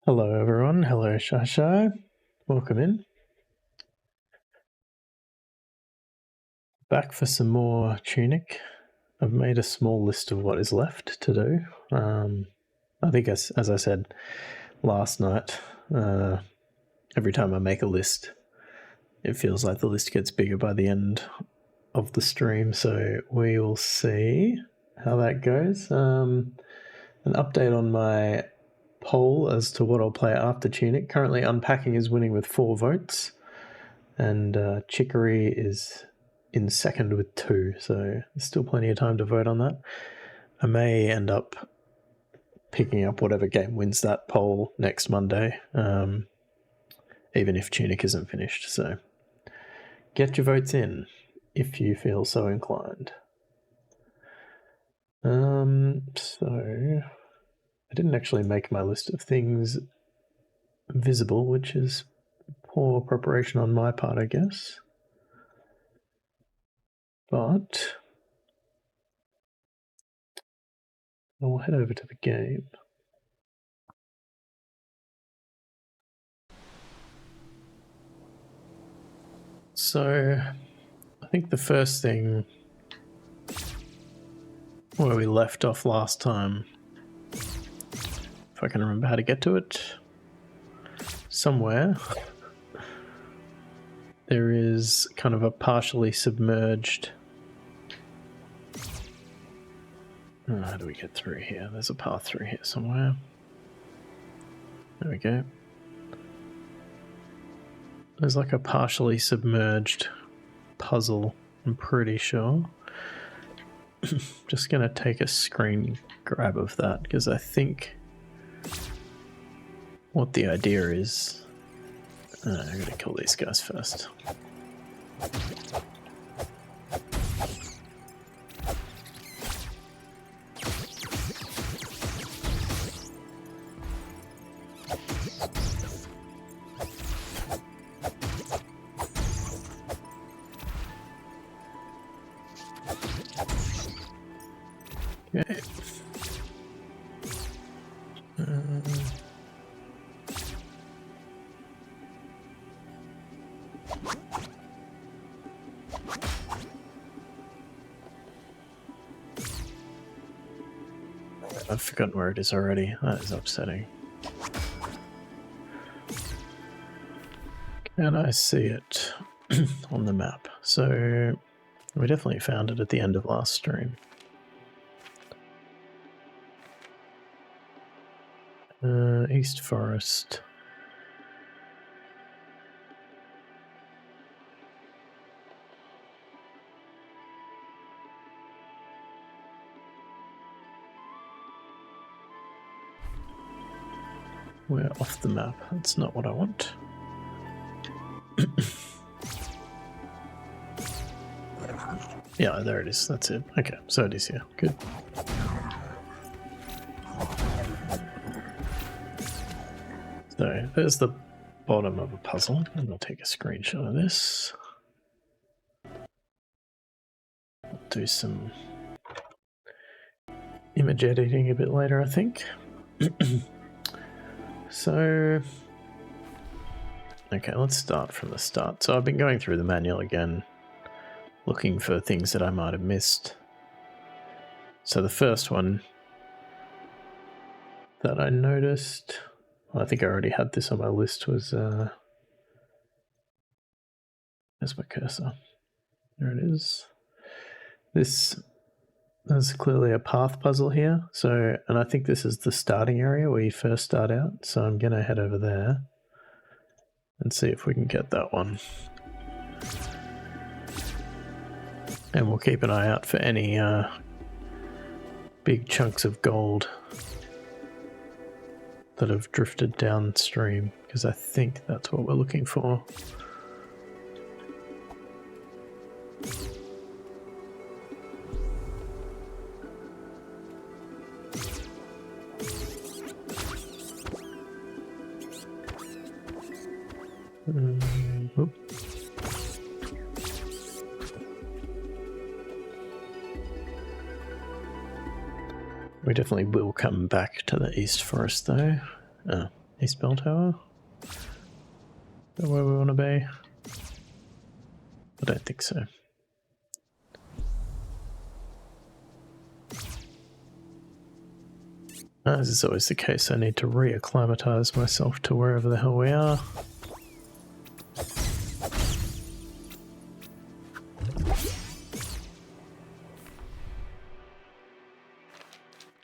Hello everyone, hello Shai. Welcome in. Back for some more TUNIC. I've made a small list of what is left to do. I think as I said last night, every time I make a list, it feels like the list gets bigger by the end of the stream, so we will see how that goes. An update on my poll as to what I'll play after TUNIC. Currently Unpacking is winning with 4 votes, and Chicory is in second with 2, so there's still plenty of time to vote on that. I may end up picking up whatever game wins that poll next Monday, even if TUNIC isn't finished, so get your votes in if you feel so inclined. So I didn't actually make my list of things visible, which is poor preparation on my part, I guess. But I'll head over to the game. So I think the first thing where we left off last time, if I can remember how to get to it, somewhere there is kind of a partially submerged... how do we get through here? There's a path through here somewhere. There we go. There's like a partially submerged puzzle, I'm pretty sure. Just gonna take a screen grab of that because I think what the idea is... I'm gonna kill these guys first. Okay. I've forgotten where it is already. That is upsetting. Can I see it on the map? So we definitely found it at the end of last stream. East Forest. We're off the map. That's not what I want. Yeah, there it is. That's it. Okay, so it is here. Good. So there's the bottom of a puzzle, and I'll take a screenshot of this. I'll do some image editing a bit later, I think. So, okay, let's start from the start. So I've been going through the manual again, looking for things that I might have missed. So the first one that I noticed, well, I think I already had this on my list, was, there's my cursor. There it is. There's clearly a path puzzle here. So, and I think this is the starting area where you first start out. So I'm going to head over there and see if we can get that one. And we'll keep an eye out for any big chunks of gold that have drifted downstream, because I think that's what we're looking for. We definitely will come back to the East Forest though. Oh, East Bell Tower? Is that where we want to be? I don't think so. As is always the case, I need to reacclimatise myself to wherever the hell we are.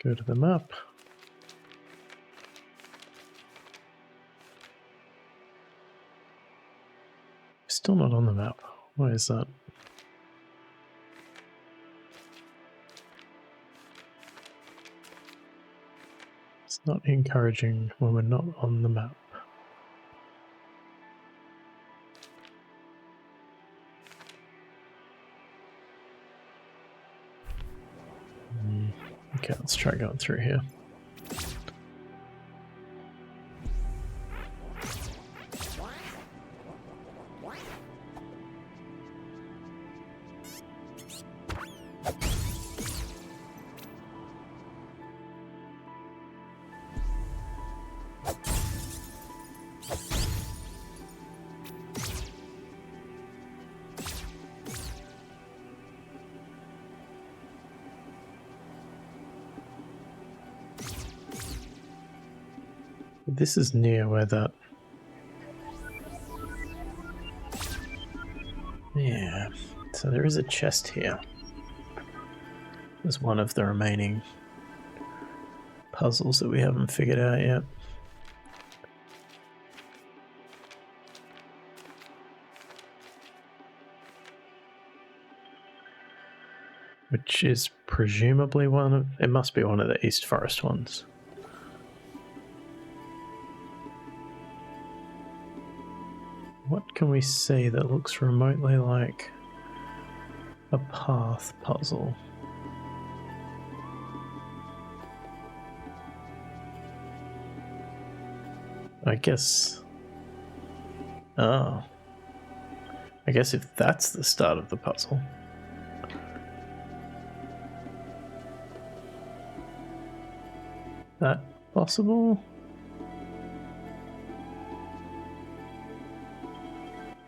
Go to the map. Still not on the map. Why is that? It's not encouraging when we're not on the map. Okay, let's try going through here. This is near where that... Yeah, so there is a chest here. There's one of the remaining puzzles that we haven't figured out yet. Which is presumably one of... It must be one of the East Forest ones. What can we see that looks remotely like a path puzzle? I guess... Oh. I guess if that's the start of the puzzle... That possible?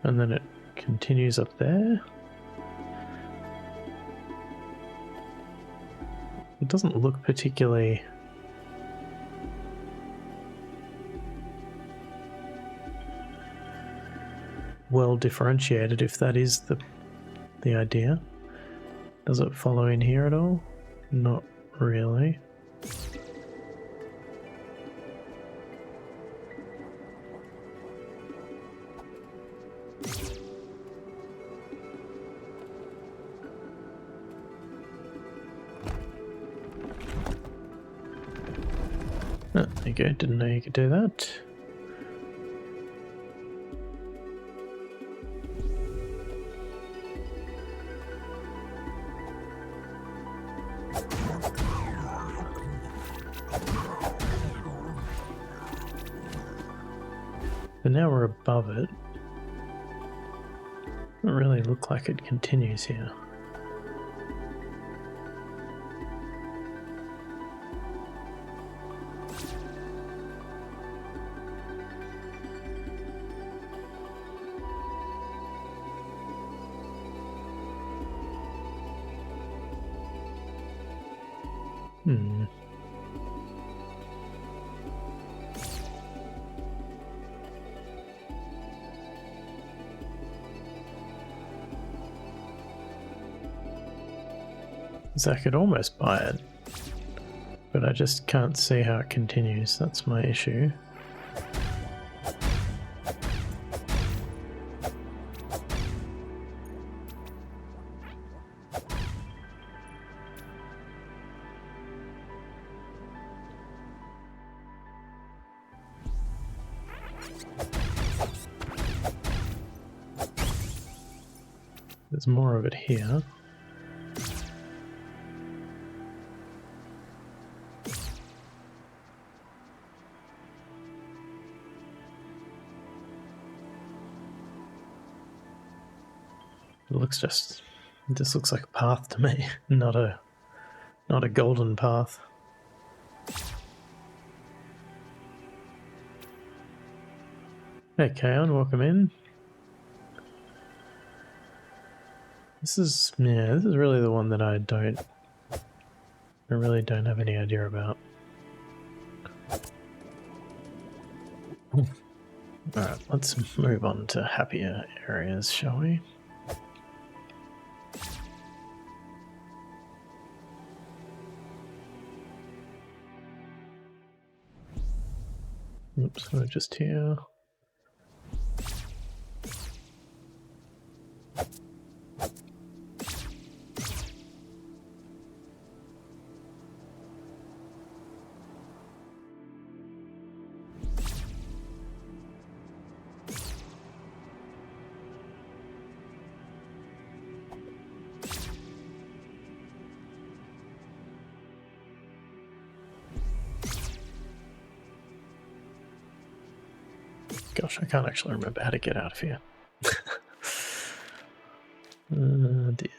And then it continues up there? It doesn't look particularly... well differentiated, if that is the idea. Does it follow in here at all? Not really. Oh, there you go, didn't know you could do that. But now we're above it. Doesn't really look like it continues here. So I could almost buy it, but I just can't see how it continues. That's my issue. There's more of it here. It just looks like a path to me, not a golden path. Hey, Kaon, welcome in. This is really the one that I really don't have any idea about. Alright, let's move on to happier areas, shall we? Oops, we're just here. Gosh, I can't actually remember how to get out of here. Oh dear.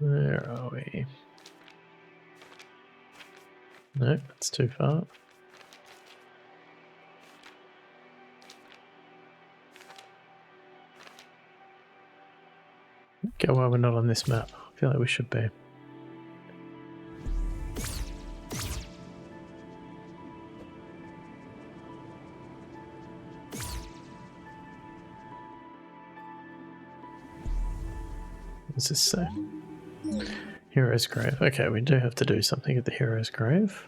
Where are we? No, that's too far. Okay, well, we're not on this map. I feel like we should be. What does this say? Hero's Grave. Okay, we do have to do something at the Hero's Grave.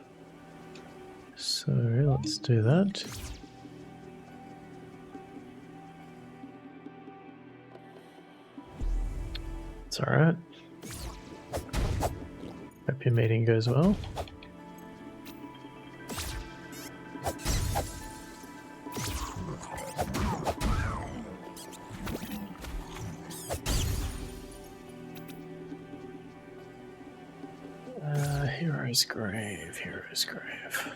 So let's do that. It's alright. Hope your meeting goes well. Hero's Grave, Hero's Grave.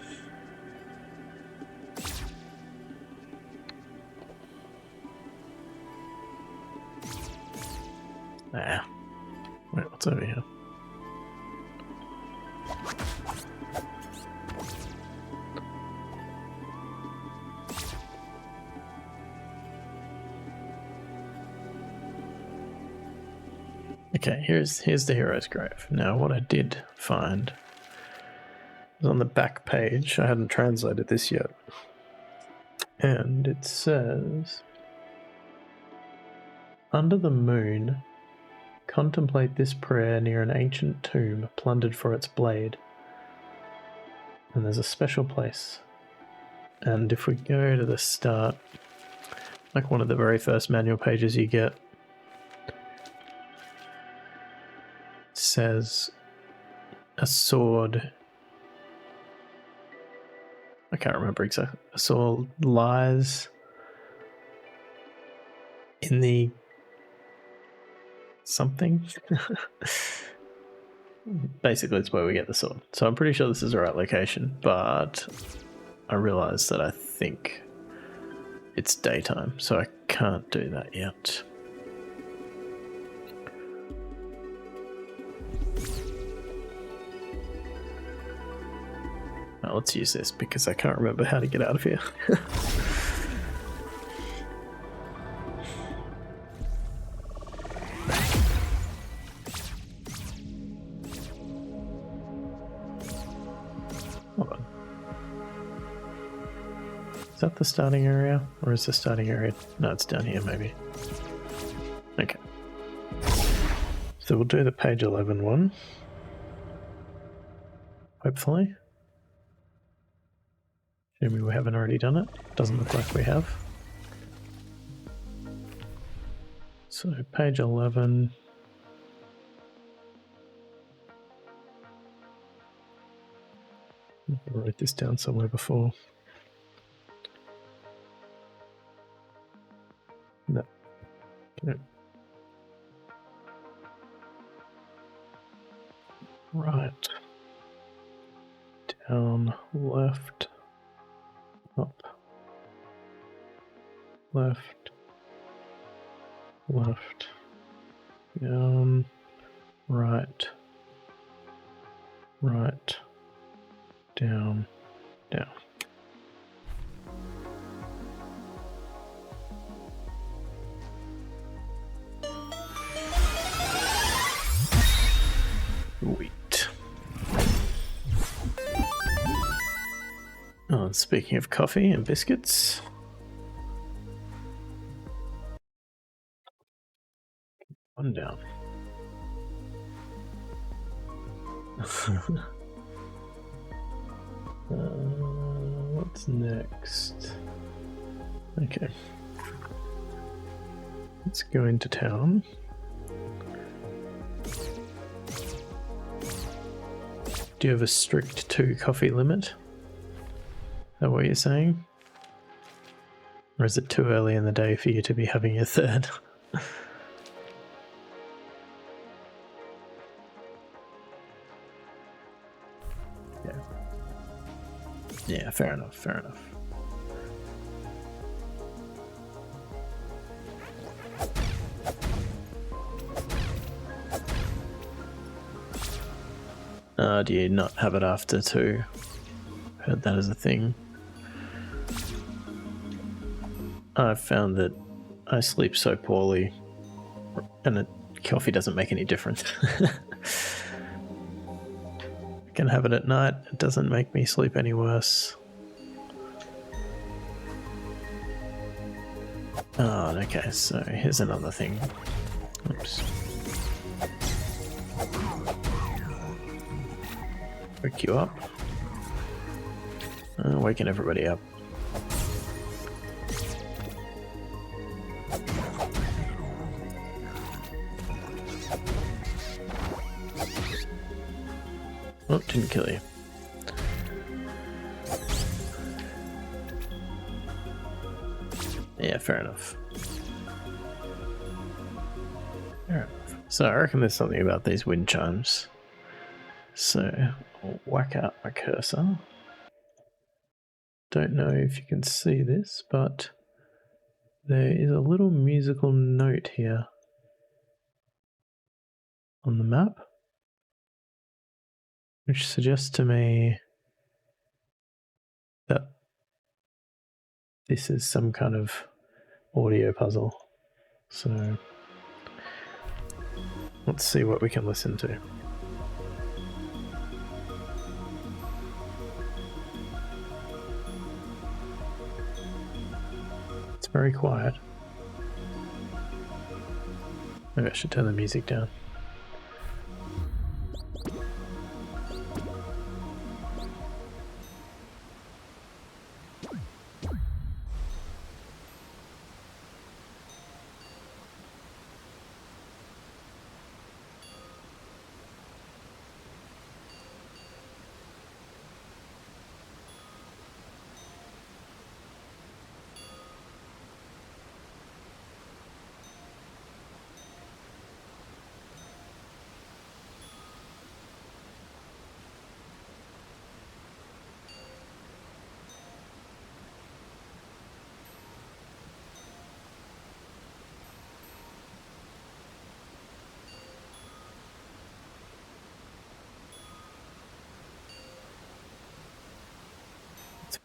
Ah. Wait, what's over here? Okay, here's the Hero's Grave. Now, what I did find was on the back page. I hadn't translated this yet. And it says, under the moon, contemplate this prayer near an ancient tomb plundered for its blade. And there's a special place. And if we go to the start, like one of the very first manual pages you get, says a sword. I can't remember exactly. A sword lies in the something. Basically, it's where we get the sword. So I'm pretty sure this is the right location, but I realized that I think it's daytime, so I can't do that yet. Now let's use this because I can't remember how to get out of here. Hold on. Is that the starting area? Or is the starting area? No, it's down here maybe. Okay. So we'll do the page 11 one. Hopefully. Maybe we haven't already done it. Doesn't look like we have. So page 11. I wrote this down somewhere before. No. Okay. Right. Down, left, up, left, left, down, right, right, down, down. Wheat. Oh, and speaking of coffee and biscuits, one down. What's next? Okay. Let's go into town. Do you have a strict 2 coffee limit? Is that what you're saying? Or is it too early in the day for you to be having your third? Yeah, fair enough, fair enough. Do you not have it after 2? Heard that as a thing. I've found that I sleep so poorly and coffee doesn't make any difference. I can have it at night, it doesn't make me sleep any worse. Oh, okay, so here's another thing. Oops. Wake you up. Waking everybody up. Oh, didn't kill you. Yeah, fair enough. Fair enough. So I reckon there's something about these wind chimes. So I'll whack out my cursor. Don't know if you can see this, but there is a little musical note here on the map, which suggests to me that this is some kind of audio puzzle. So let's see what we can listen to. It's very quiet. Maybe I should turn the music down.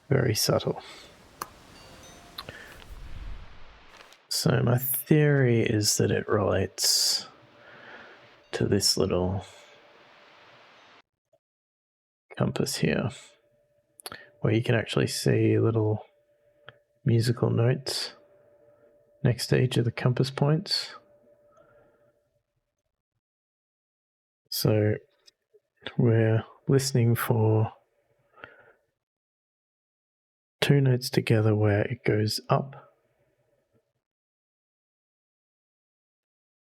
Very subtle. So my theory is that it relates to this little compass here, where you can actually see little musical notes next to each of the compass points. So we're listening for 2 notes together where it goes up,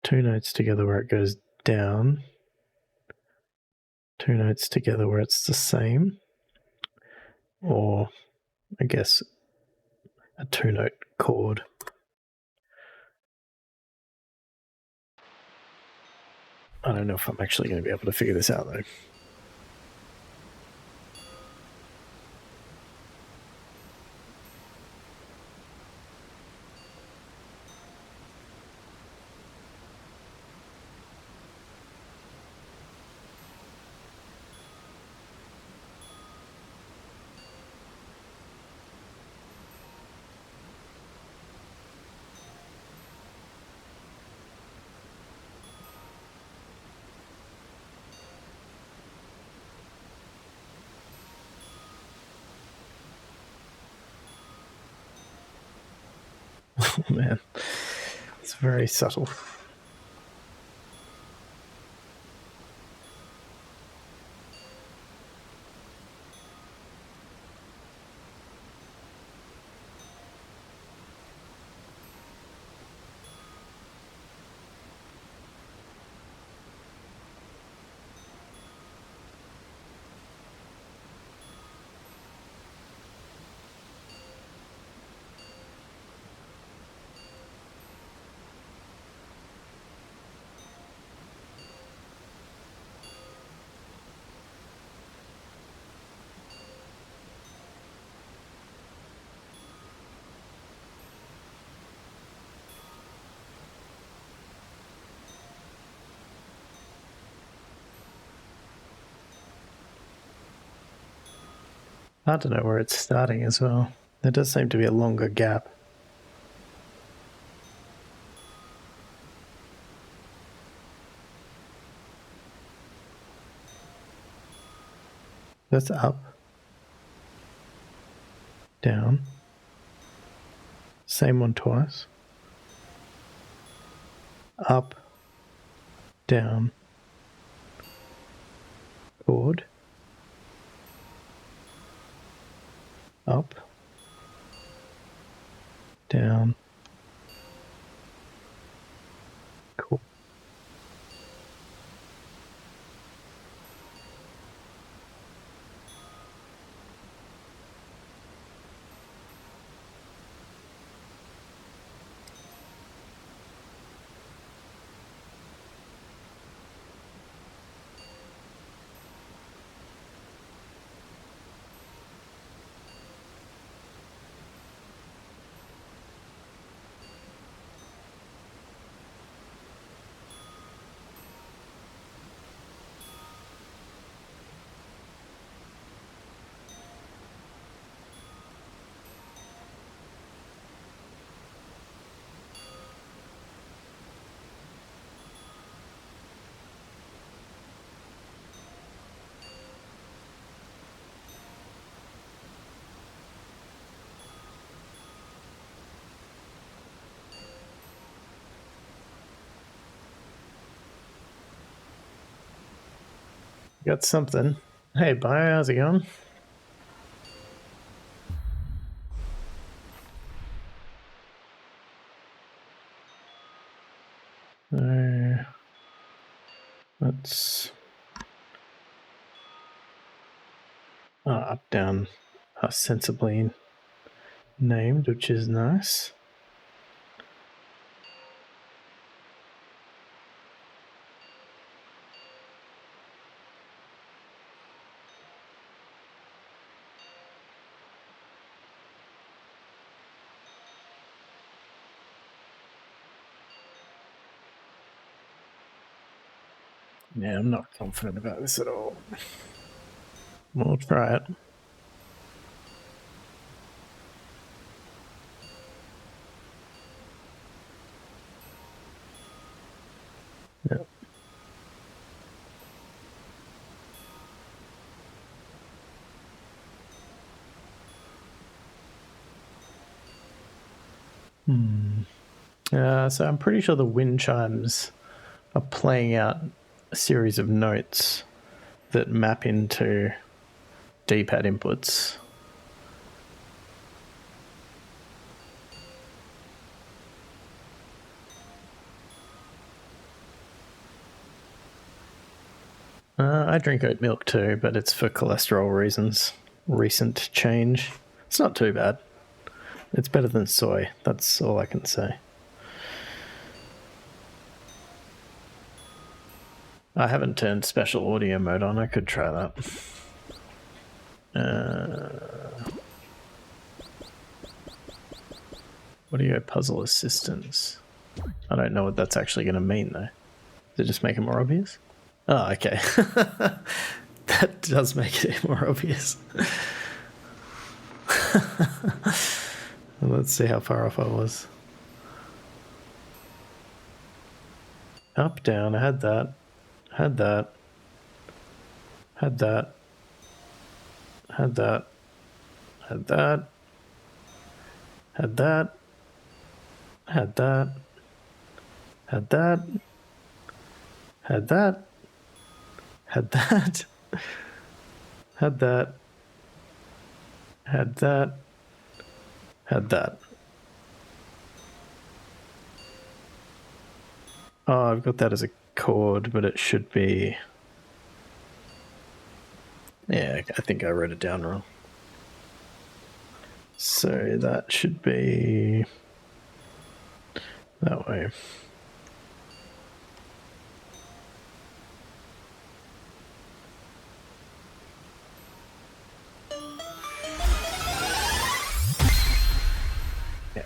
2 notes together where it goes down, 2 notes together where it's the same, or I guess a 2-note chord. I don't know if I'm actually going to be able to figure this out though. Oh, man. It's very subtle. Hard to know where it's starting as well. There does seem to be a longer gap. That's up, down, same one twice, up, down, chord, up, down, chord. Got something. Hey, bye, how's it going? Let's up, down, sensibly named, which is nice. Yeah, I'm not confident about this at all. We'll try it. Yep. So I'm pretty sure the wind chimes are playing out a series of notes that map into D-pad inputs. I drink oat milk too, but it's for cholesterol reasons. Recent change. It's not too bad. It's better than soy. That's all I can say. I haven't turned special audio mode on. I could try that. Audio puzzle assistance. I don't know what that's actually going to mean, though. Does it just make it more obvious? Oh, okay. That does make it more obvious. Let's see how far off I was. Up, down, I had that. Had that. Had that. Had that. Had that. Had that. Had that. Had that. Had that. Had that. Had that. Had that. Had that. Oh, I've got that as a chord, but it should be... Yeah, I think I wrote it down wrong. So that should be that way. Yeah.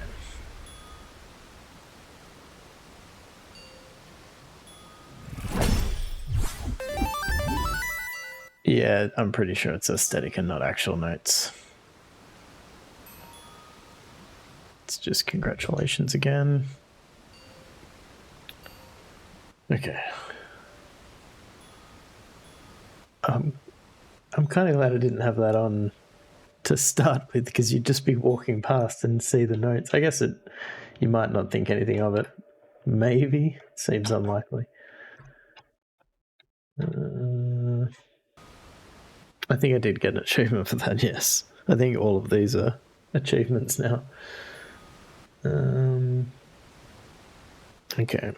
Yeah, I'm pretty sure it's aesthetic and not actual notes. It's just congratulations again. Okay. I'm kind of glad I didn't have that on to start with, because you'd just be walking past and see the notes. I guess you might not think anything of it. Maybe. Seems unlikely. I think I did get an achievement for that, yes. I think all of these are achievements now. Okay.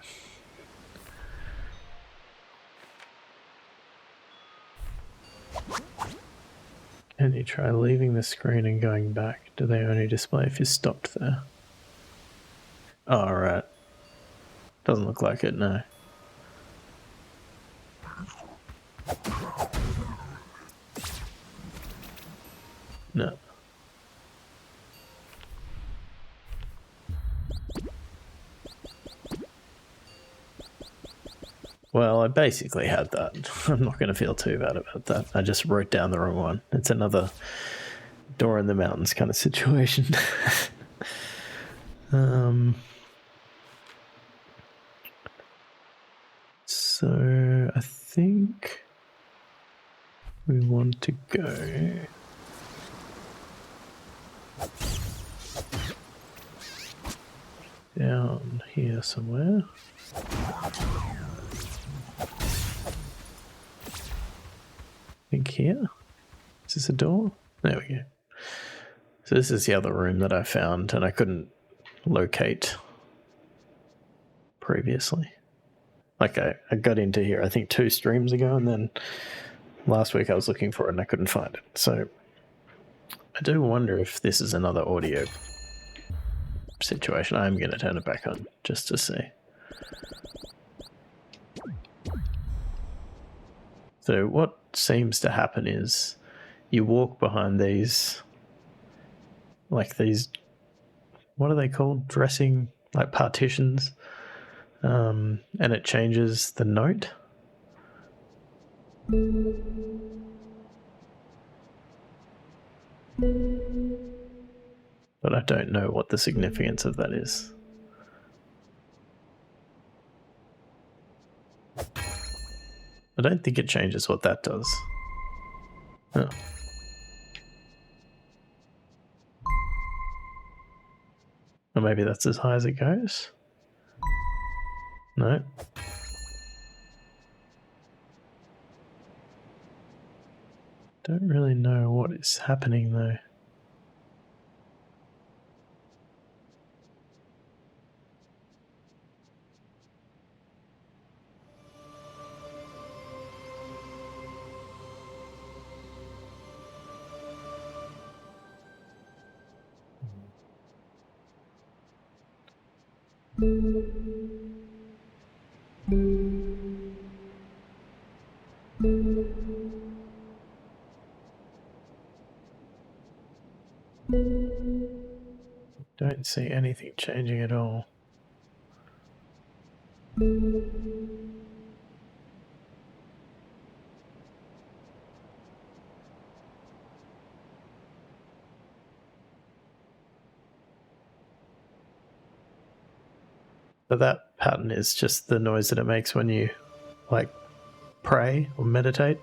Can you try leaving the screen and going back? Do they only display if you stopped there? Oh, right. Doesn't look like it, no. No. Well, I basically had that. I'm not going to feel too bad about that. I just wrote down the wrong one. It's another Door in the Mountains kind of situation. So I think we want to go down here somewhere. I think here. Is this a door? There we go. So this is the other room that I found and I couldn't locate previously. Like I got into here, I think 2 streams ago, and then last week I was looking for it and I couldn't find it. So I do wonder if this is another audio situation. I'm going to turn it back on just to see. So what seems to happen is you walk behind these, like these, what are they called? Dressing, like partitions, and it changes the note. But I don't know what the significance of that is. I don't think it changes what that does. Oh. Or maybe that's as high as it goes? No. Don't really know what is happening though. Don't see anything changing at all. But that pattern is just the noise that it makes when you, like, pray or meditate.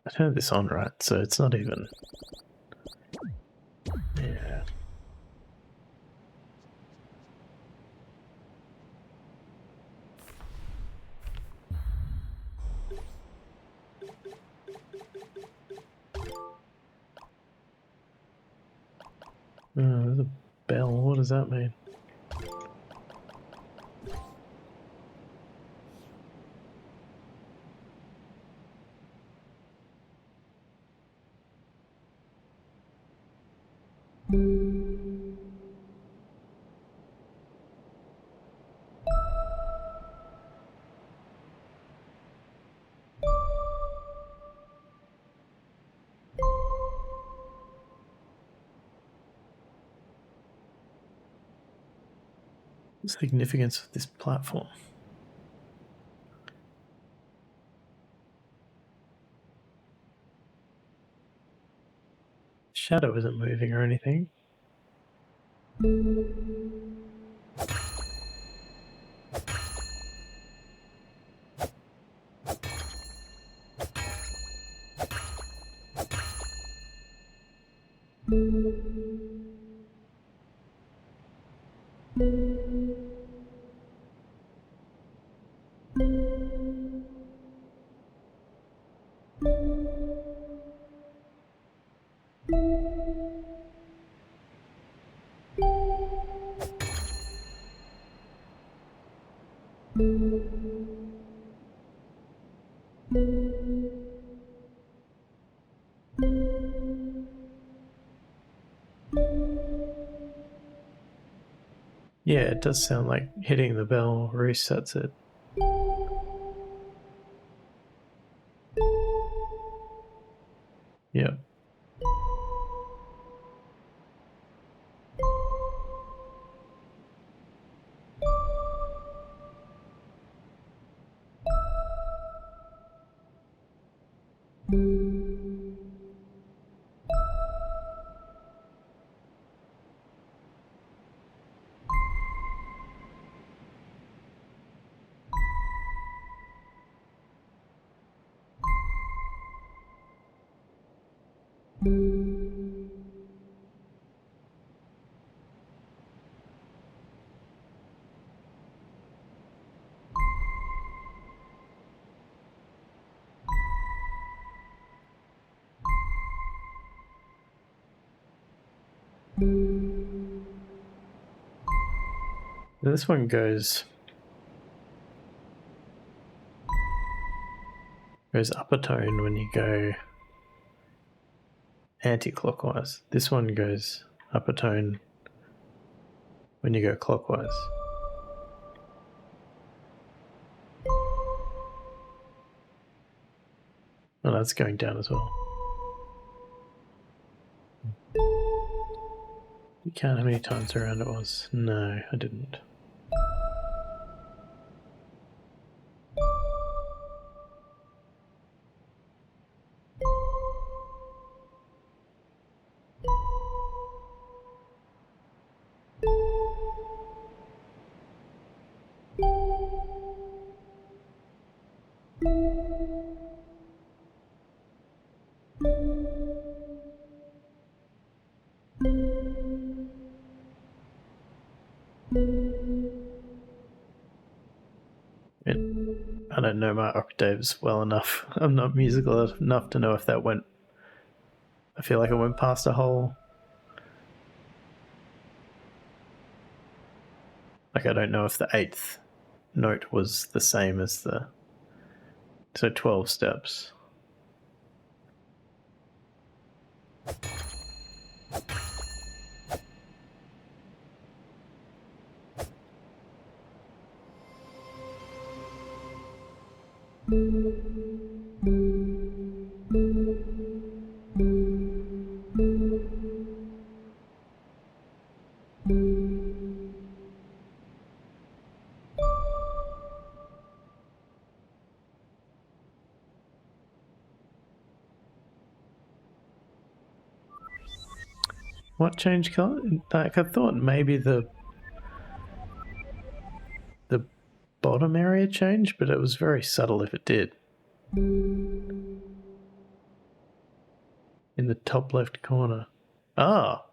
I turned this on right, so it's not even... Yeah. Oh, there's a bell. What does that mean? The significance of this platform. Shadow isn't moving or anything. Yeah, it does sound like hitting the bell resets it. Yep. This one goes upper tone when you go anti-clockwise. This one goes upper tone when you go clockwise. Oh, that's going down as well. You count how many times around it was? No, I didn't. I don't know my octaves well enough. I'm not musical enough to know if that went... I feel like it went past a whole... Like, I don't know if the 8th note was the same as the... So 12 steps. What changed color? Like, I thought maybe the bottom area changed, but it was very subtle if it did. In the top left corner. Ah!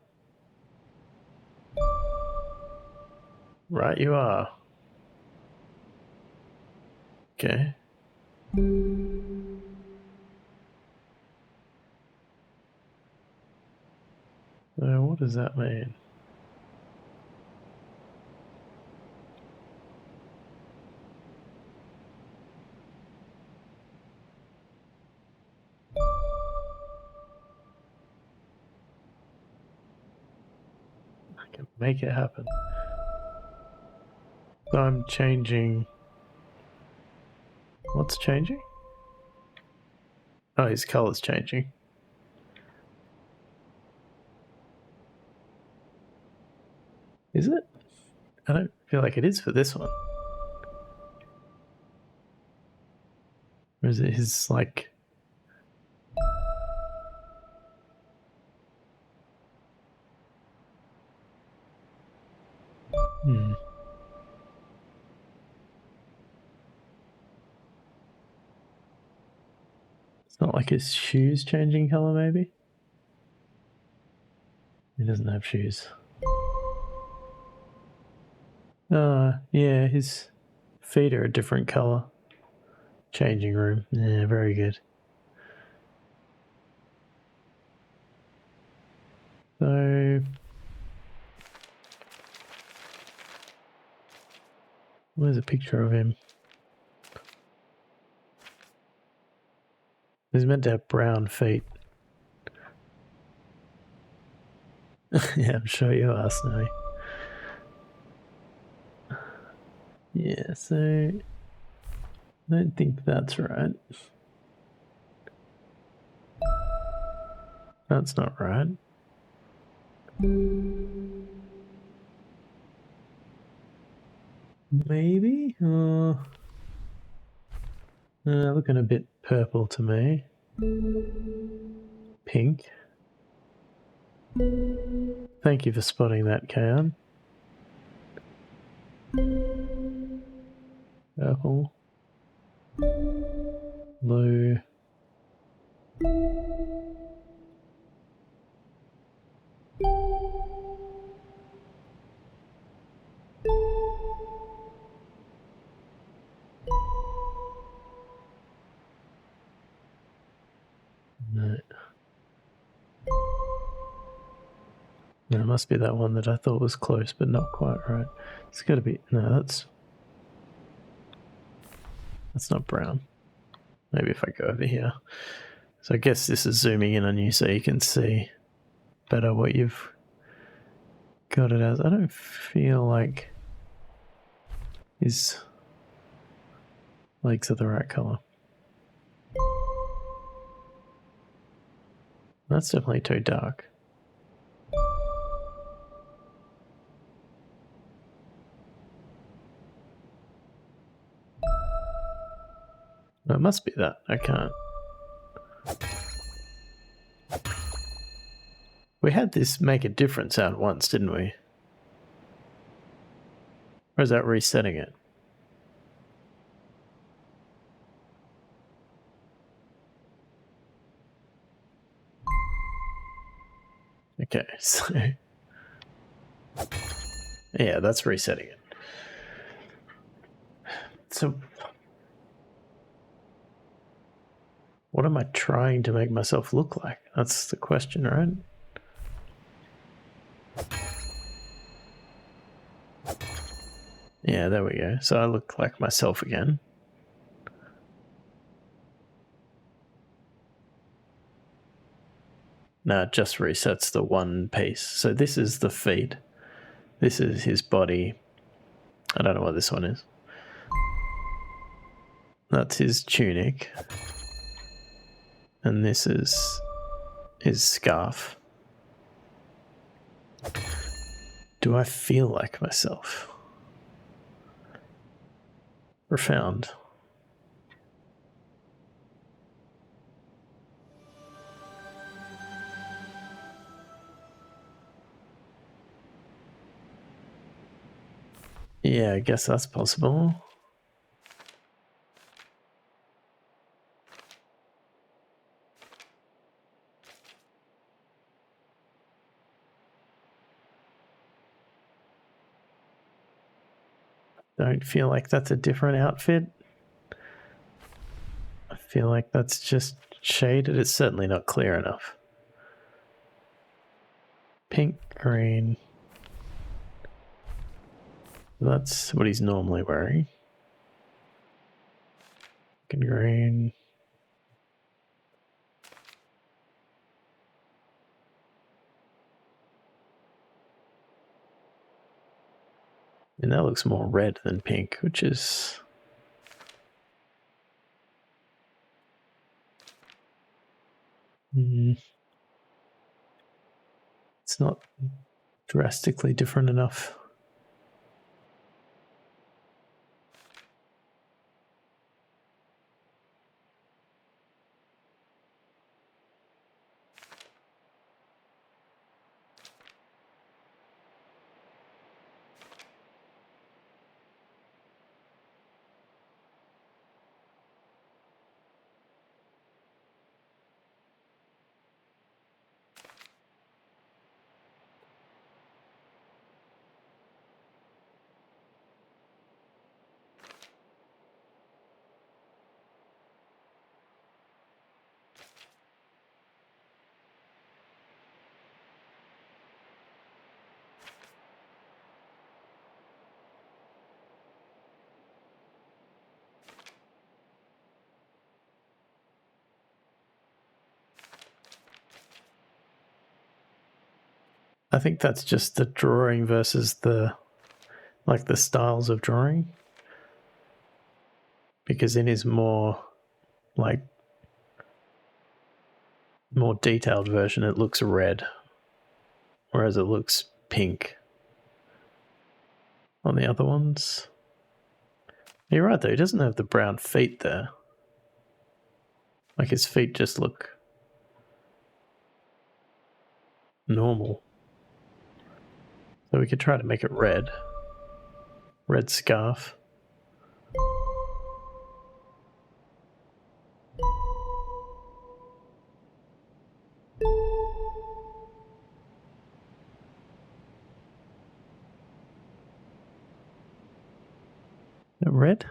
Right you are. Okay. So what does that mean? I can make it happen. So I'm changing... What's changing? Oh, his color's changing. Is it? I don't feel like it is for this one. Or is it his, like... It's not like his shoes changing color, maybe? He doesn't have shoes. Yeah, his feet are a different color. Changing room. Yeah, very good. So... Where's a picture of him? He's meant to have brown feet. Yeah, I'm sure you are, Snowy. Yeah, so... I don't think that's right. That's not right. Maybe? Looking a bit purple to me. Pink. Thank you for spotting that, Kayan. Purple. Blue. No. No, it must be that one that I thought was close, but not quite right. It's got to be... No, that's not brown. Maybe if I go over here. So I guess this is zooming in on you so you can see better what you've got it as. I don't feel like his legs are the right color. That's definitely too dark. No, it must be that. I can't. We had this make a difference out once, didn't we? Or is that resetting it? Okay, so... Yeah, that's resetting it. So... What am I trying to make myself look like? That's the question, right? Yeah, there we go. So I look like myself again. No, it just resets the one piece. So this is the feet. This is his body. I don't know what this one is. That's his tunic. And this is his scarf. Do I feel like myself? Profound. Yeah, I guess that's possible. don't feel like that's a different outfit. I feel like that's just shaded. It's certainly not clear enough. Pink, green. That's what he's normally wearing. Pink and green. And that looks more red than pink, which is... It's not drastically different enough. I think that's just the drawing versus the styles of drawing. Because in his more detailed version, it looks red, whereas it looks pink on the other ones. You're right though, he doesn't have the brown feet there. Like his feet just look normal. So we could try to make it red. Red scarf. Red?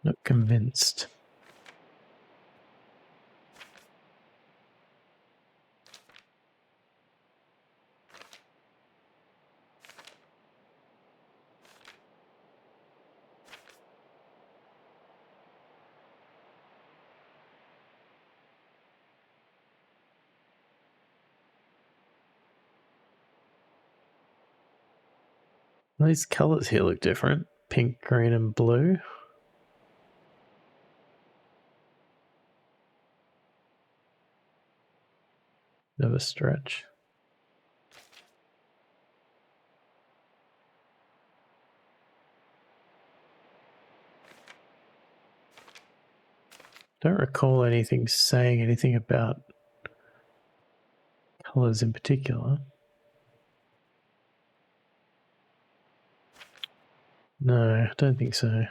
Not convinced. These colours here look different. Pink, green, and blue. Bit of a stretch. Don't recall anything saying anything about colours in particular. No, I don't think so.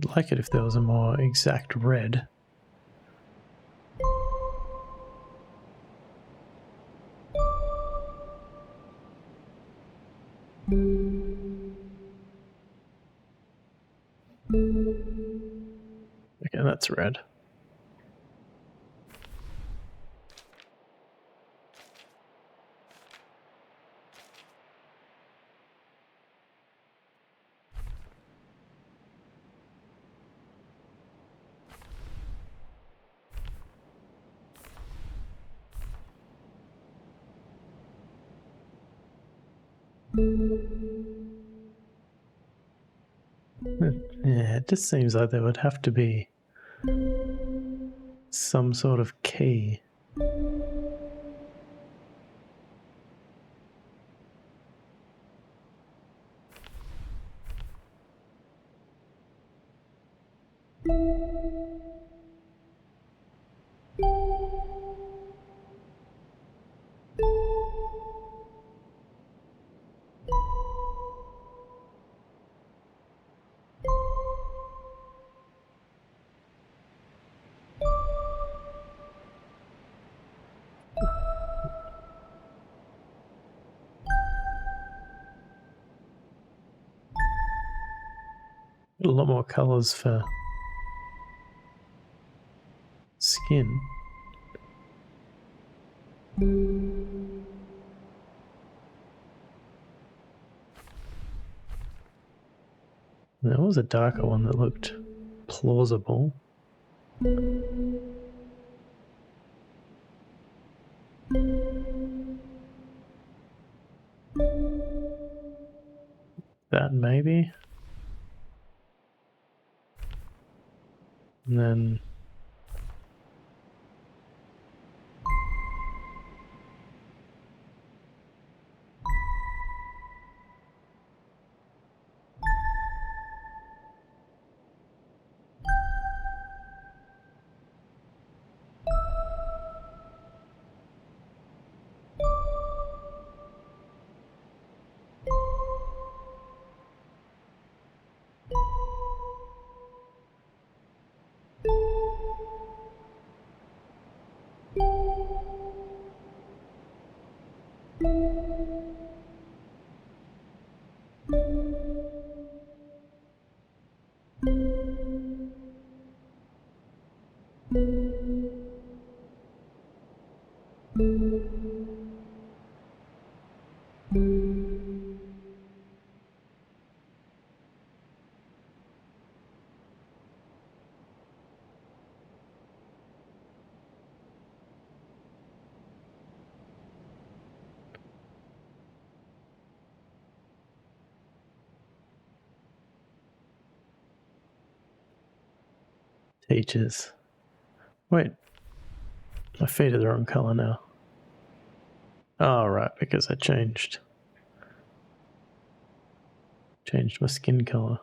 I'd like it if there was a more exact red. Okay, that's red. Yeah, it just seems like there would have to be some sort of key. A lot more colors for skin. There was a darker one that looked plausible. That maybe. And then teachers. Wait, my feet are the wrong color now. Oh, right, because I changed my skin color.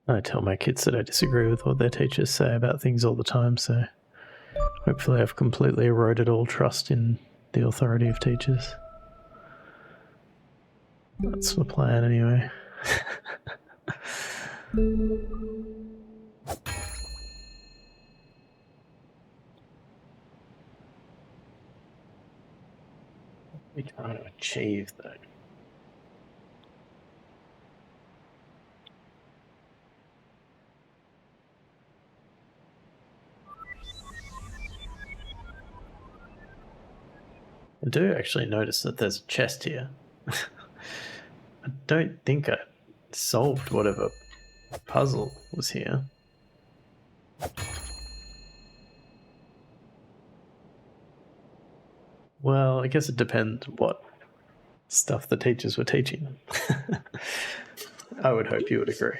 I tell my kids that I disagree with what their teachers say about things all the time, so hopefully I've completely eroded all trust in the authority of teachers. That's the plan anyway. We're trying to achieve though. I do actually notice that there's a chest here. I don't think I solved whatever puzzle was here. Well, I guess it depends what stuff the teachers were teaching. I would hope you would agree.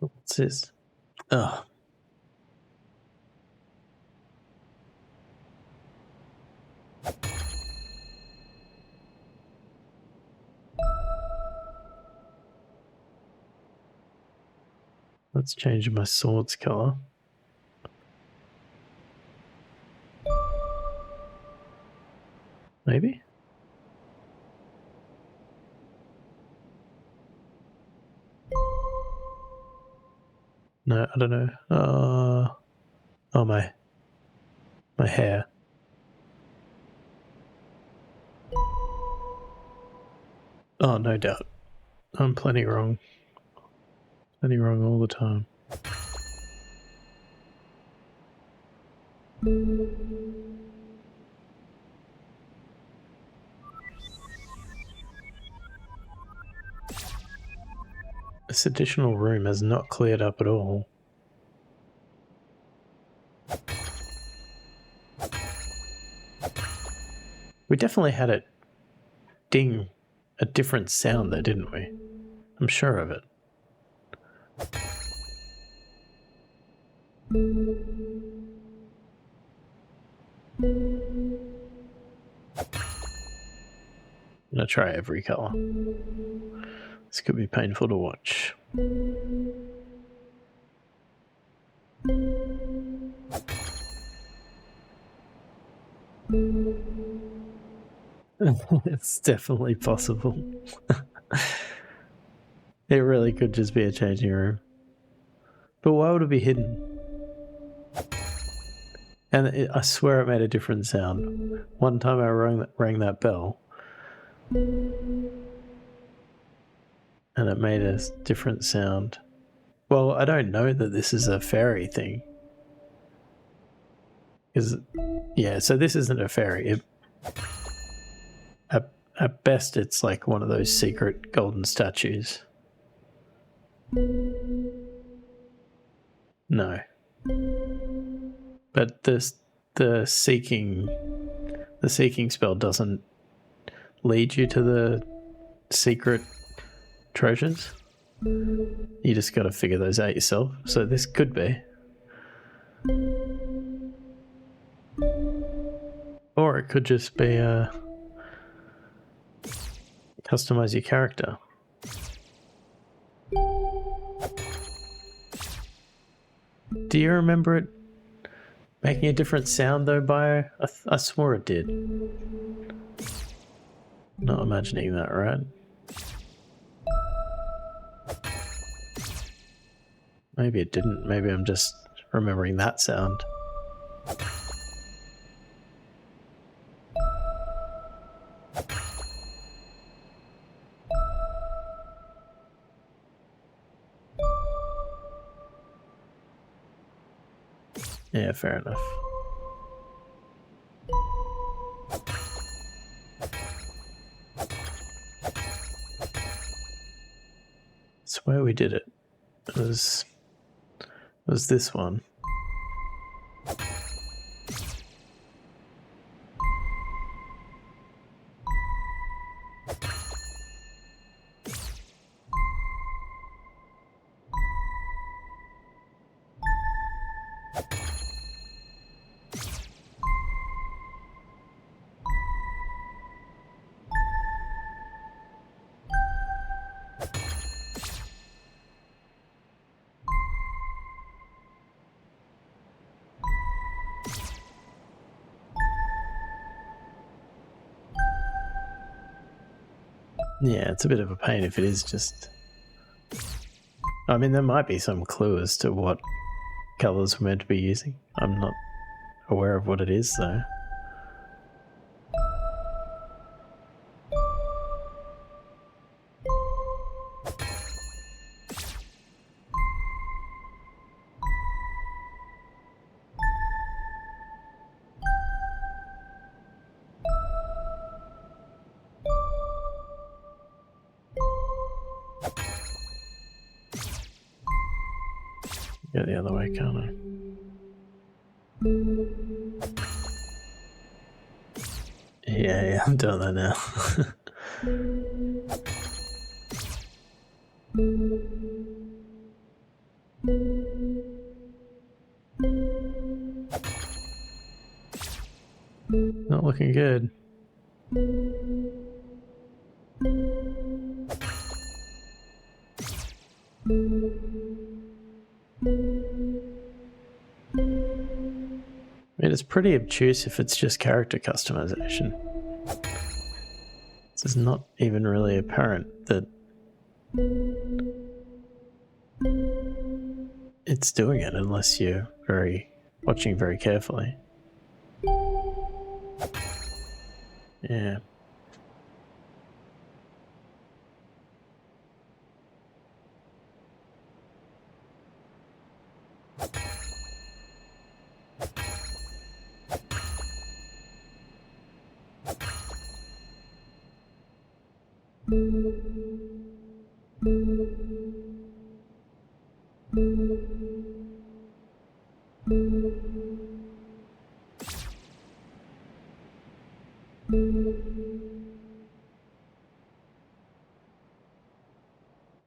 What's this? Oh. Let's change my sword's color. Maybe? No, I don't know. Oh, my hair. Oh, no doubt. I'm plenty wrong. Plenty wrong all the time. This additional room has not cleared up at all. We definitely had it ding a different sound there, didn't we? I'm sure of it. I'm gonna try every color. This could be painful to watch. It's definitely possible. It really could just be a changing room. But why would it be hidden? And I swear it made a different sound. One time I rang that bell, and it made a different sound. Well, I don't know that this is a fairy thing. Yeah, so this isn't a fairy. At best, it's like one of those secret golden statues. No. But the seeking spell doesn't lead you to the secret treasures. You just got to figure those out yourself. So this could be. Or it could just be customize your character. Do you remember it making a different sound though, Bio? I swore it did. Not imagining that, right? Maybe it didn't. Maybe I'm just remembering that sound. Yeah, fair enough. I swear we did it. It was this one. Yeah, it's a bit of a pain if it is just... I mean, there might be some clue as to what colours we're meant to be using. I'm not aware of what it is, though. Go the other way, can't I? Yeah, I'm doing that now. Not looking good. I mean, it's pretty obtuse if it's just character customization. It's not even really apparent that it's doing it unless you're watching very carefully. Yeah.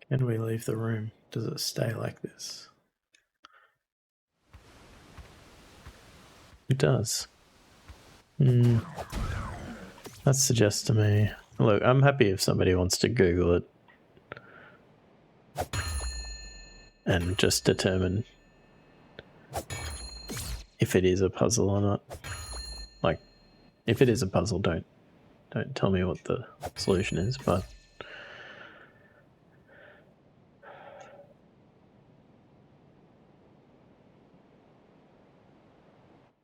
Can we leave the room? Does it stay like this? It does. That suggests to me... Look, I'm happy if somebody wants to Google it and just determine if it is a puzzle or not. Like, if it is a puzzle, don't tell me what the solution is, but...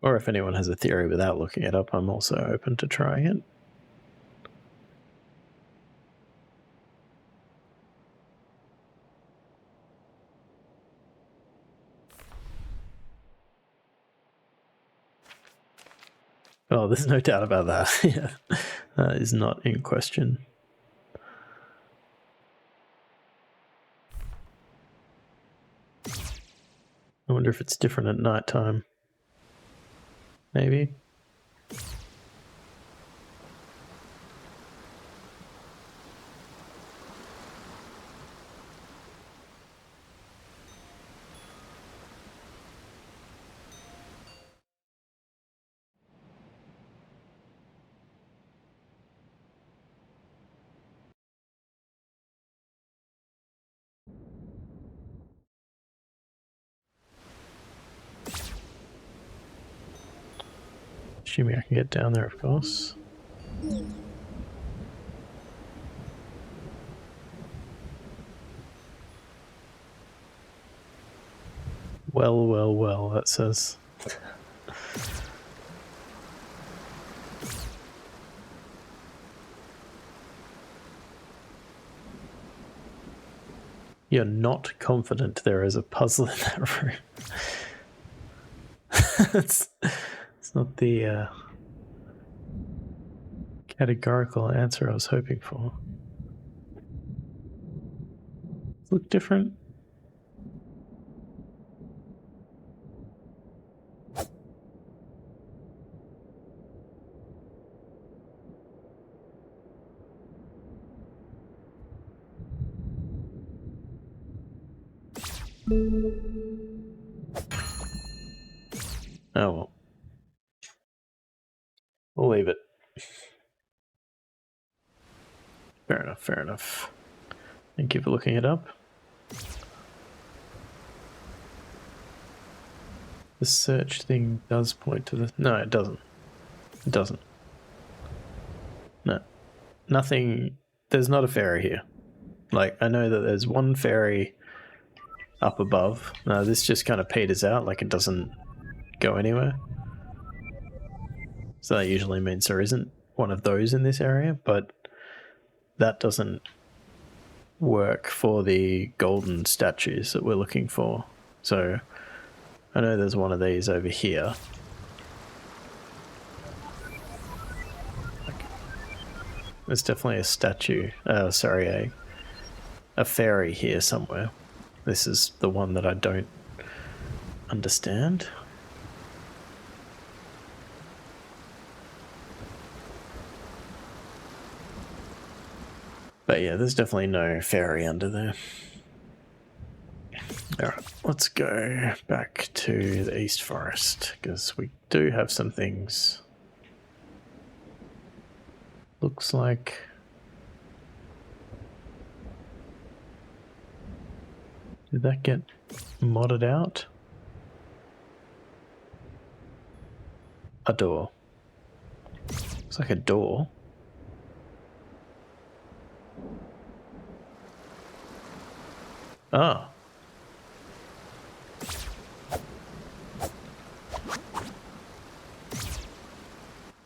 Or if anyone has a theory without looking it up, I'm also open to trying it. Oh, there's no doubt about that. Yeah, that is not in question. I wonder if it's different at night time. Maybe. Assuming I can get down there, of course. Well, well, well, that says. You're not confident there is a puzzle in that room. it's not the categorical answer I was hoping for. Does it look different? Oh well. We'll leave it. Fair enough, fair enough. Thank you for looking it up. The search thing does point to the... No, it doesn't. It doesn't. No. Nothing there's not a ferry here. Like, I know that there's one ferry up above. No, this just kind of peters out, like it doesn't go anywhere. So that usually means there isn't one of those in this area, but that doesn't work for the golden statues that we're looking for. So I know there's one of these over here. There's definitely a statue, sorry, a ferry here somewhere. This is the one that I don't understand. But yeah, there's definitely no ferry under there. Alright, let's go back to the East Forest, because we do have some things. Looks like... Did that get modded out? A door. Looks like a door. Oh.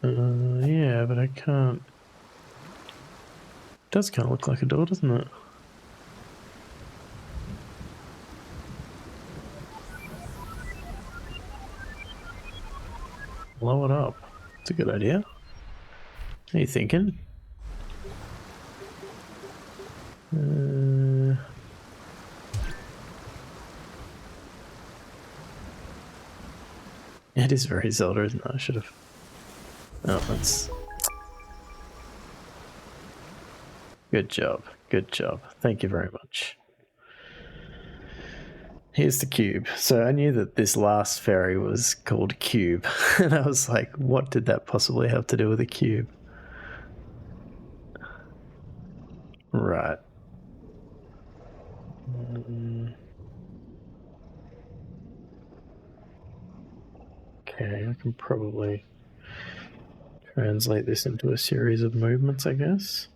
Yeah, but I can't... It does kind of look like a door, doesn't it? Blow it up. It's a good idea. What are you thinking? It is very Zelda, isn't it? I should have... Oh, that's... Good job. Good job. Thank you very much. Here's the cube. So I knew that this last ferry was called Cube. And I was like, what did that possibly have to do with a cube? Right. Okay, I can probably translate this into a series of movements, I guess.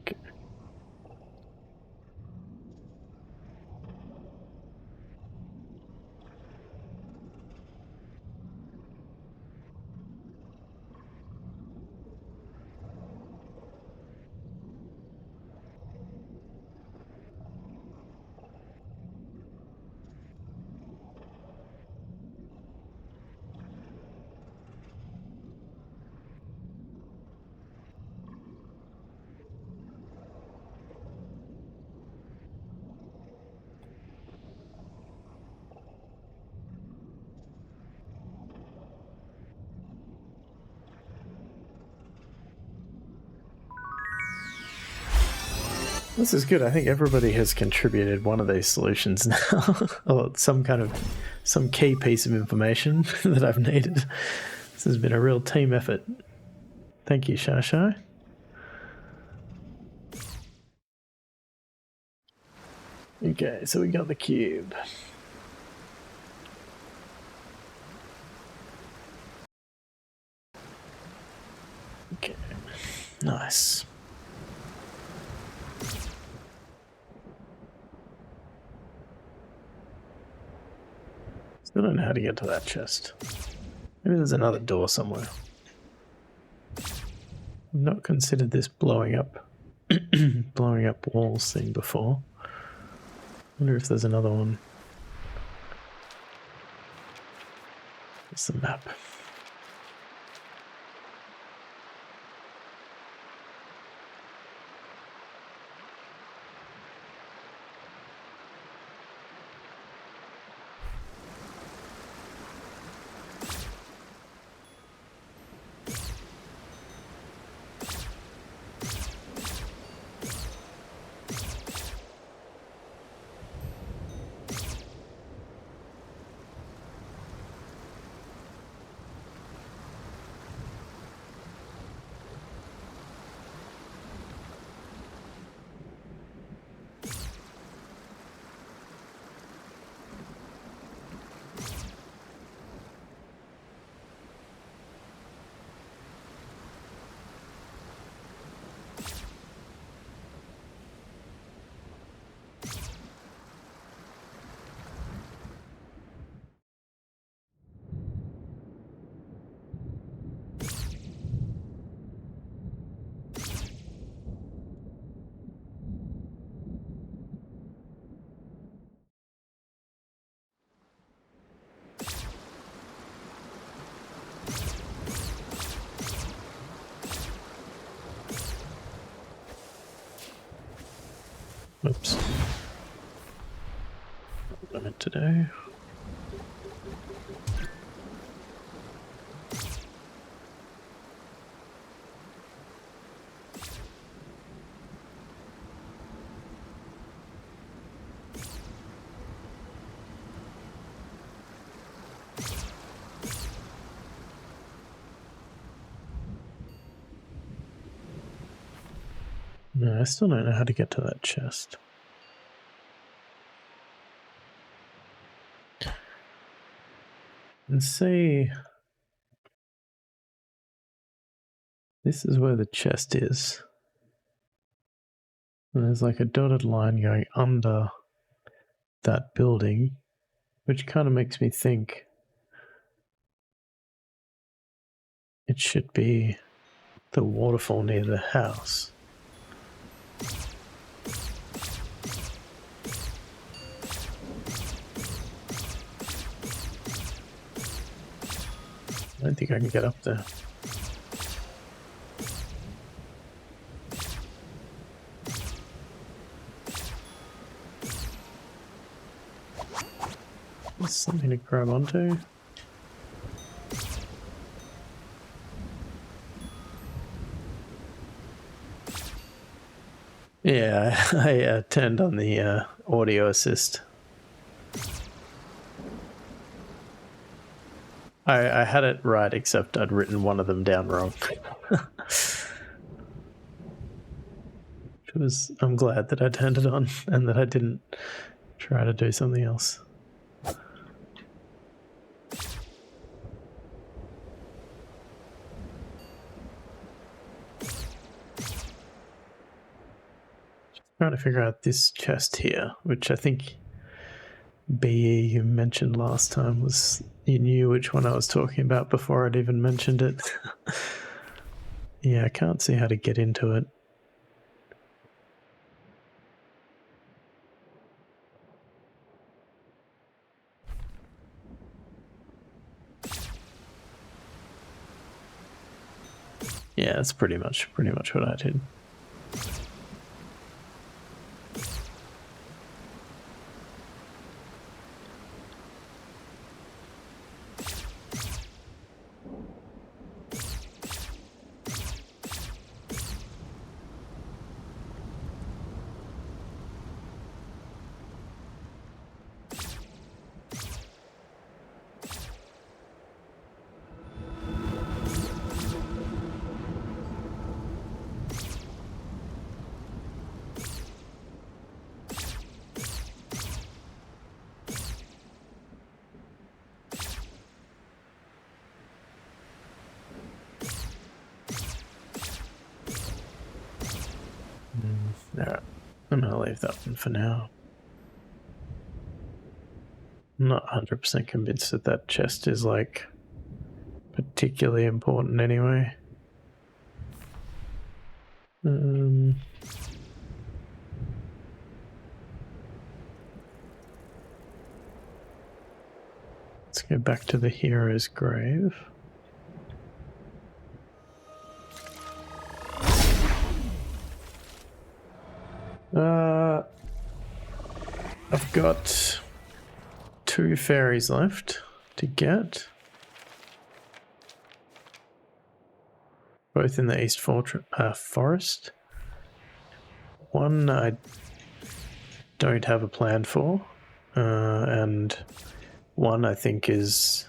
Okay. This is good. I think everybody has contributed one of these solutions now, or some key piece of information that I've needed. This has been a real team effort. Thank you, Shashai. Okay, so we got the cube. Okay, nice. Still don't know how to get to that chest. Maybe there's another door somewhere. I've not considered this blowing up walls thing before. Wonder if there's another one. It's the map. to do. No, I still don't know how to get to that chest. And see, this is where the chest is. And there's like a dotted line going under that building, which kind of makes me think it should be the waterfall near the house. I don't think I can get up there. There's something to grab onto. Yeah, I turned on the audio assist. I had it right, except I'd written one of them down wrong. I'm glad that I turned it on and that I didn't try to do something else. Trying to figure out this chest here, which I think BE you mentioned last time was, you knew which one I was talking about before I'd even mentioned it. Yeah, I can't see how to get into it. Yeah, that's pretty much what I did. Alright, I'm gonna leave that one for now. I'm not 100% convinced that that chest is like particularly important anyway. Let's go back to the hero's grave. I've got 2 fairies left to get. Both in the East Forest. One I don't have a plan for, and one I think is...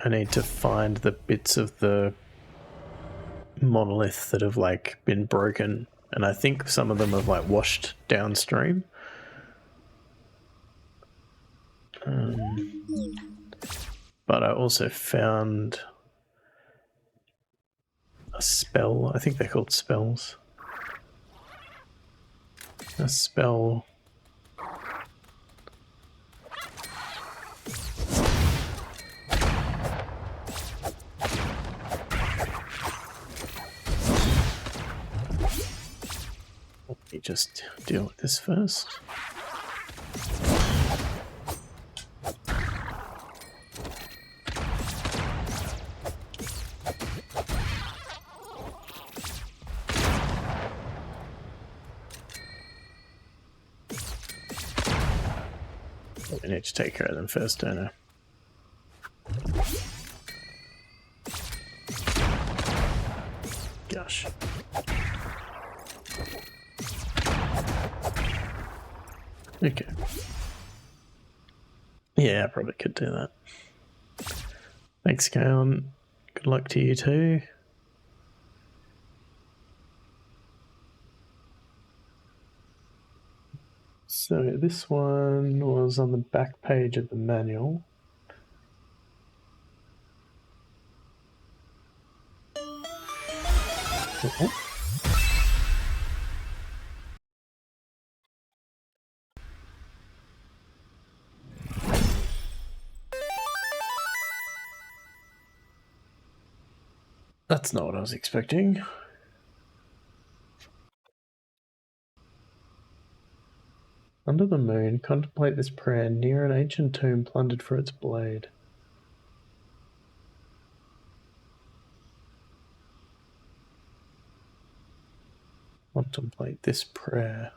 I need to find the bits of the monolith that have like been broken, and I think some of them have like washed downstream. But I also found a spell. I think they're called spells. A spell. Let me just deal with this first. we need to take care of them first, don't I? Gosh. Okay. Yeah, I probably could do that. Thanks, Kalen. Good luck to you too. So this one was on the back page of the manual. Oh. That's not what I was expecting. Under the moon, contemplate this prayer near an ancient tomb plundered for its blade. Contemplate this prayer.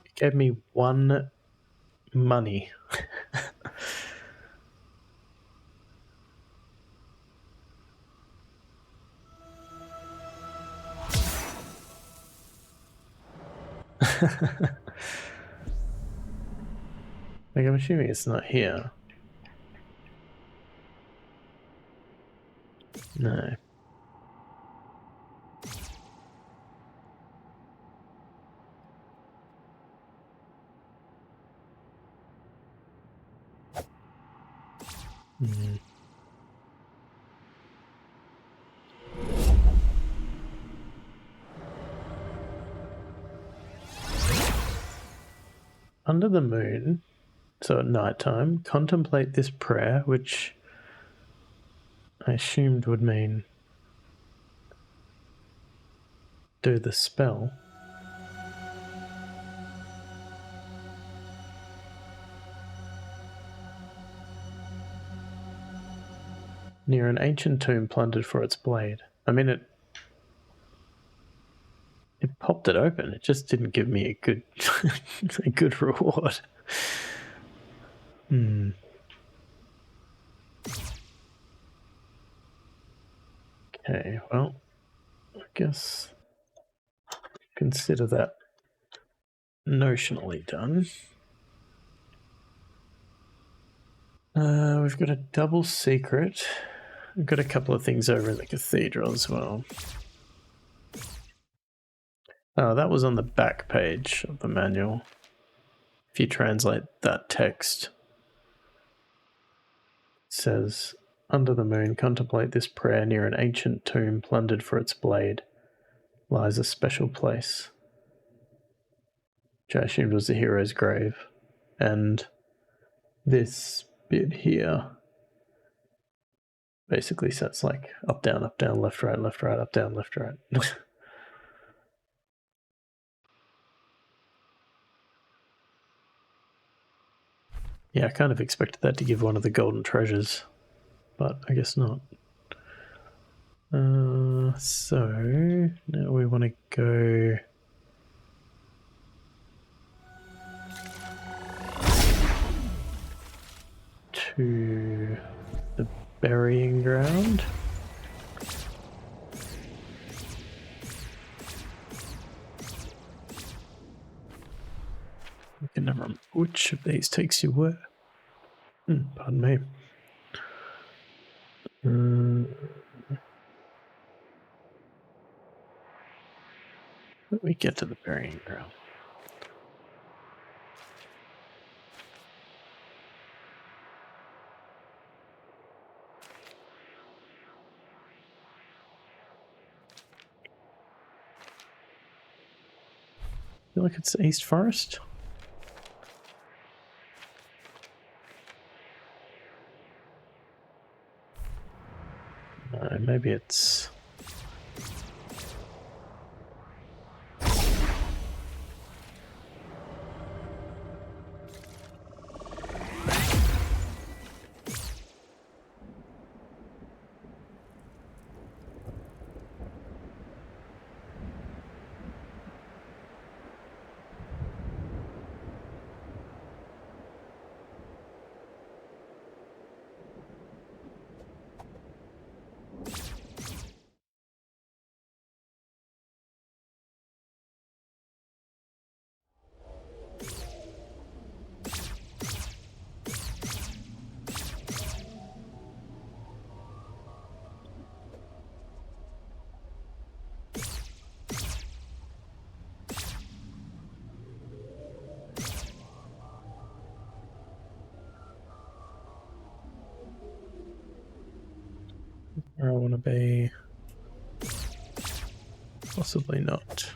It gave me 1 money. Like, I'm assuming it's not here. No. Mm. Under the moon, so at night time, contemplate this prayer, which I assumed would mean do the spell. Near an ancient tomb plundered for its blade. I mean, it popped it open. It just didn't give me a good a good reward. Okay, well, I guess consider that notionally done. We've got a double secret. We've got a couple of things over in the cathedral as well. Oh, that was on the back page of the manual. If you translate that text, it says, under the moon, contemplate this prayer near an ancient tomb plundered for its blade. Lies a special place. Which I assumed was the hero's grave. And this bit here basically sets like up, down, left, right, up, down, left, right. Yeah, I kind of expected that to give one of the golden treasures, but I guess not. So now we want to go to the burying ground. I can never remember which of these takes you where. Pardon me. Let me get to the burying ground. I feel like it's East Forest. No, maybe it's... Possibly not.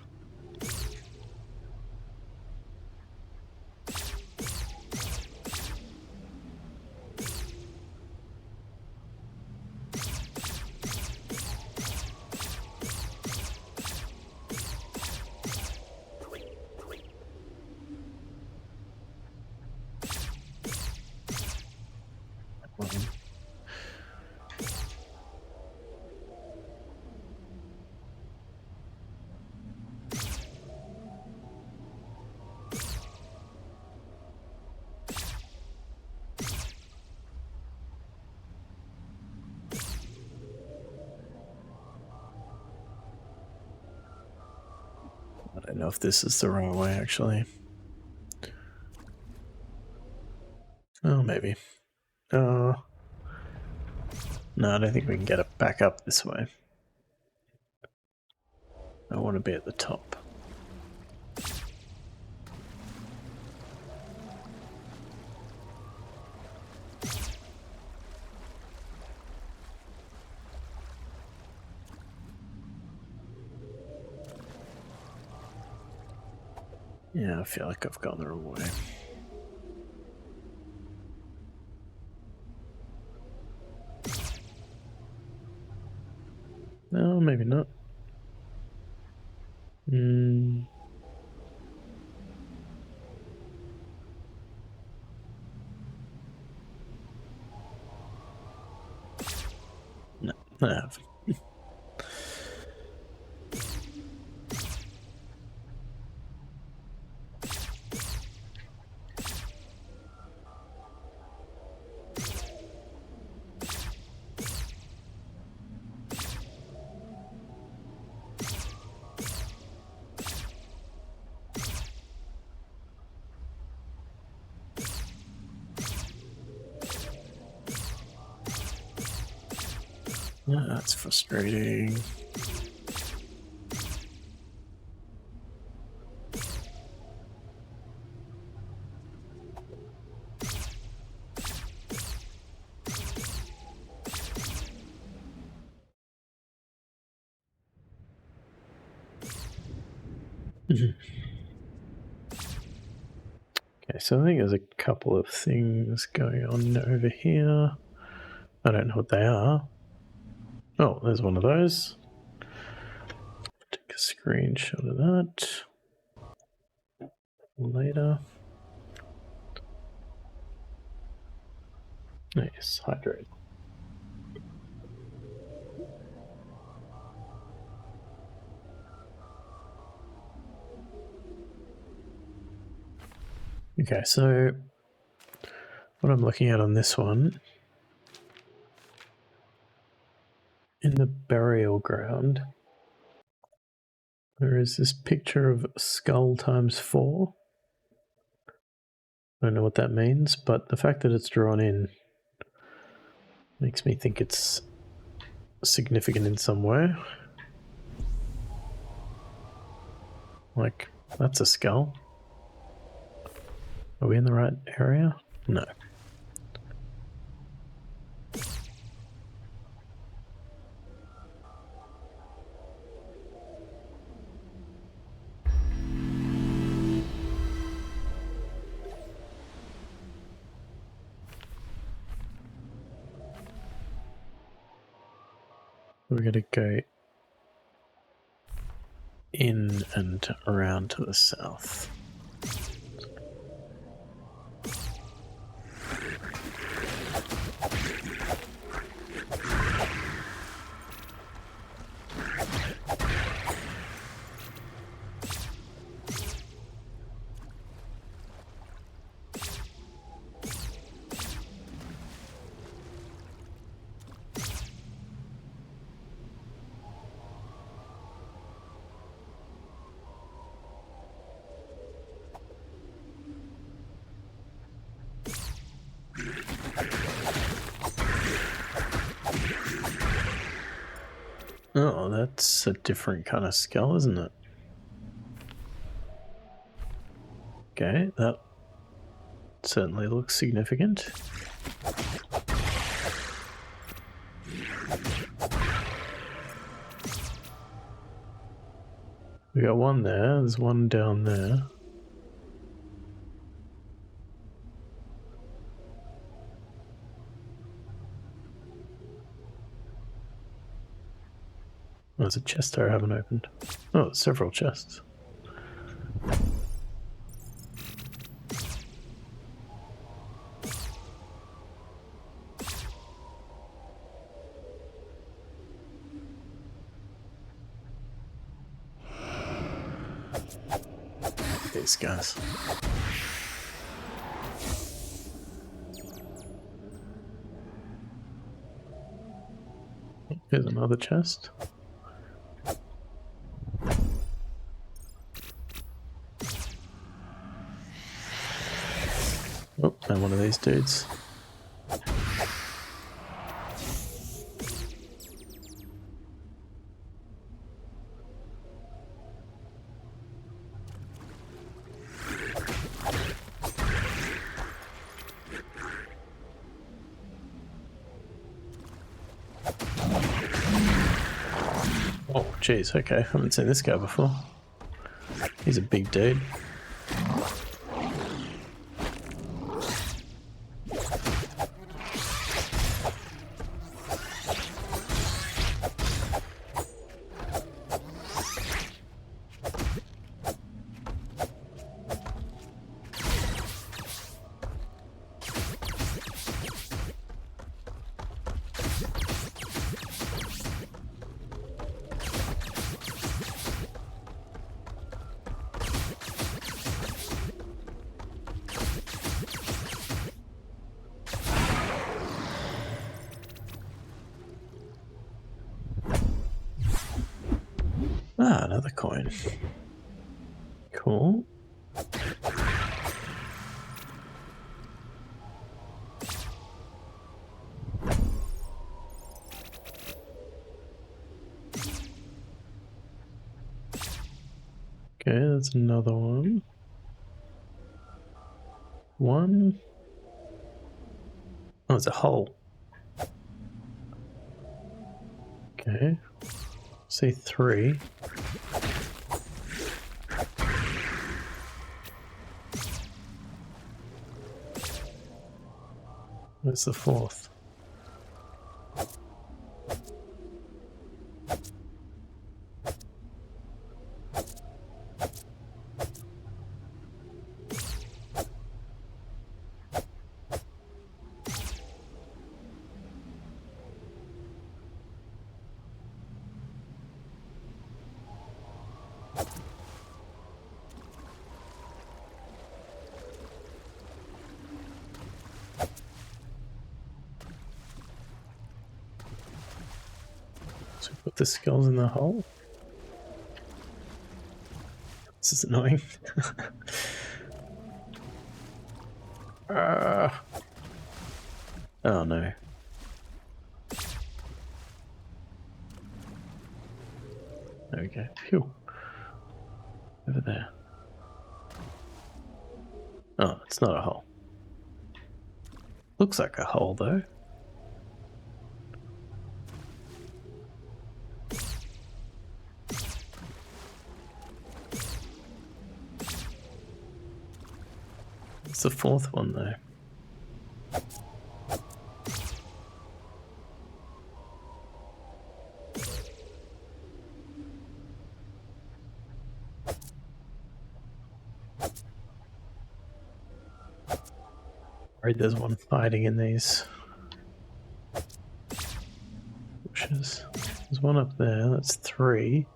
I don't know if this is the wrong way, actually. Oh, maybe. No, I don't think we can get it back up this way. I want to be at the top. Yeah, I feel like I've gone the wrong way. No, maybe not. No, I have. That's frustrating. Okay, so I think there's a couple of things going on over here. I don't know what they are. Oh, there's one of those. Take a screenshot of that later. Nice, hydrate. Okay, so what I'm looking at on this one, in the burial ground, there is this picture of skull times 4. I don't know what that means, but the fact that it's drawn in makes me think it's significant in some way. Like, that's a skull. Are we in the right area? No. We're going to go in and around to the south. Oh, that's a different kind of skull, isn't it? Okay, that certainly looks significant. We got one there, there's one down there. Oh, there's a chest I haven't opened. Oh, several chests. These guys. Here's another chest. Oh, and one of these dudes. Oh, jeez, okay, I haven't seen this guy before. He's a big dude. Ah, another coin. Cool. Okay, that's another one. One. Oh, it's a hole. Okay. See three. Where's the fourth? So put the skulls in the hole. This is annoying. Oh no. There we go. Phew. Over there. Oh, it's not a hole. Looks like a hole though. It's the fourth one though. Worried there's one hiding in these bushes. There's one up there, that's three.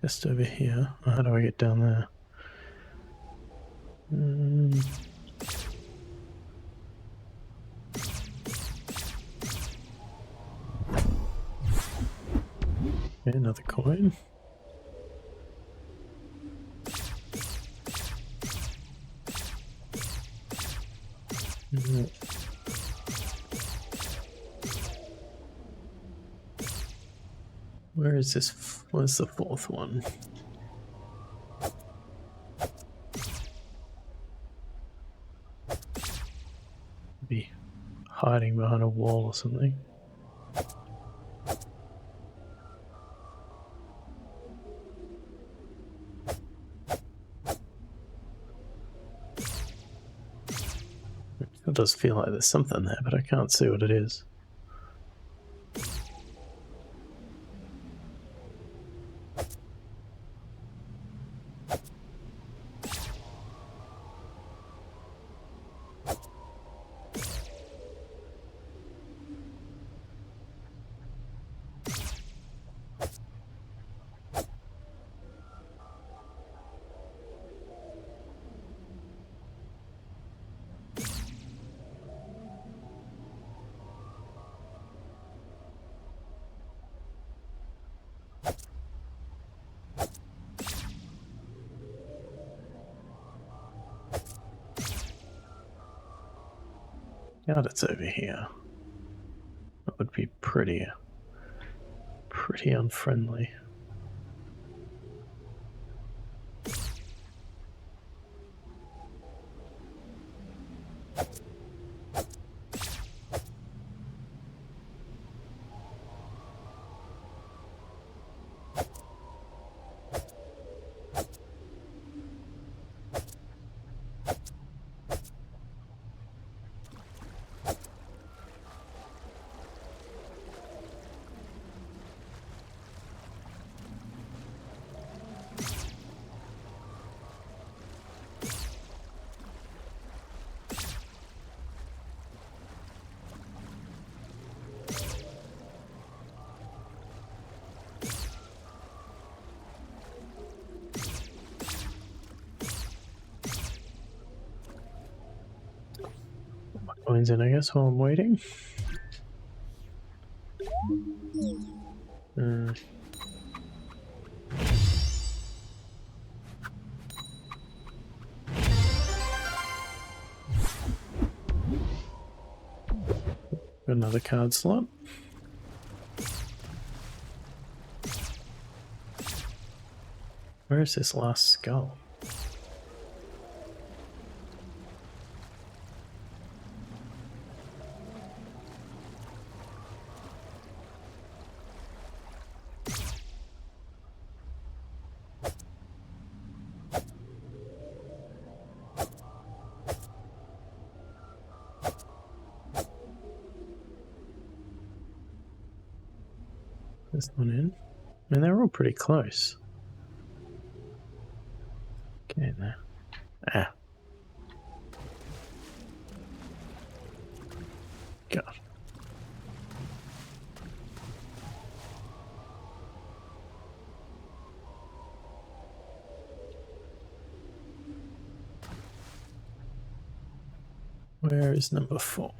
Just over here. How do I get down there? Okay, another coin. Where is this? Where's the fourth one? Be hiding behind a wall or something. It does feel like there's something there, but I can't see what it is. God, it's over here. That would be pretty unfriendly. Coins in, I guess, while I'm waiting. Another card slot. Where is this last skull? This one in. I mean, they're all pretty close. Get in there. Ah. God. Where is number 4?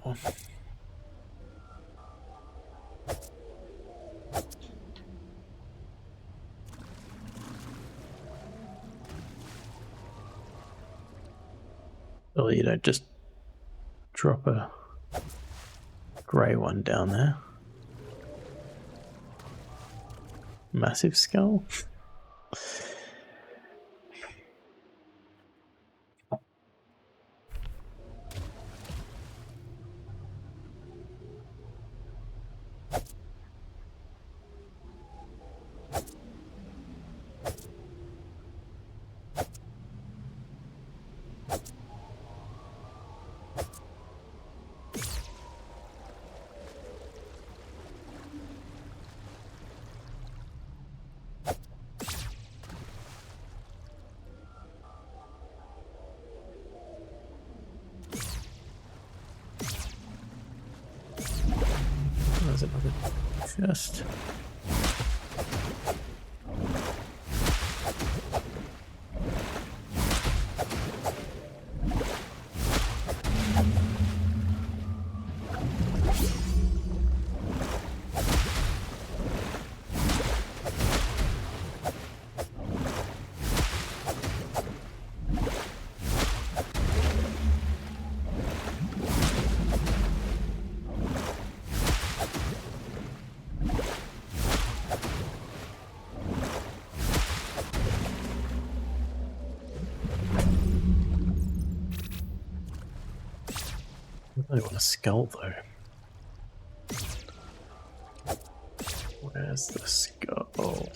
Well, you don't just drop a grey one down there. Massive skull. There's another chest. really want a skull though. Where's the skull?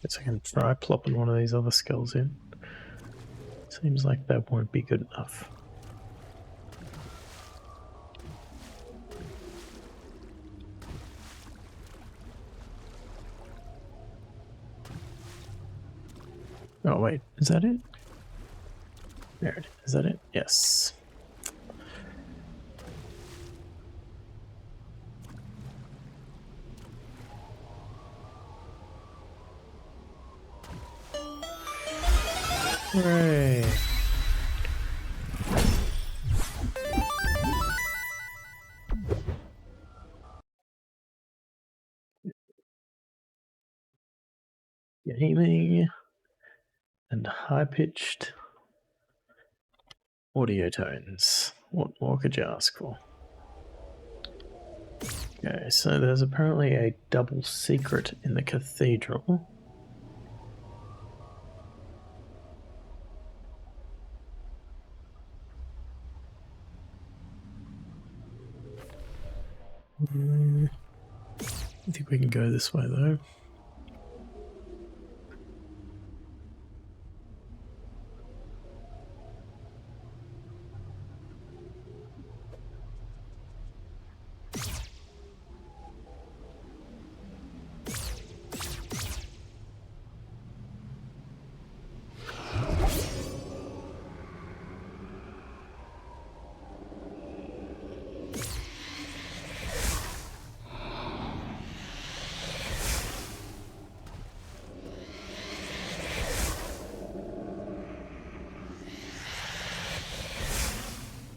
Guess I can try plopping one of these other skulls in. Seems like that won't be good enough. Oh wait, is that it? There it is. Is that it? Yes. Hooray! Gaming and high-pitched audio tones. What more could you ask for? Okay, so there's apparently a double secret in the cathedral. I think we can go this way though.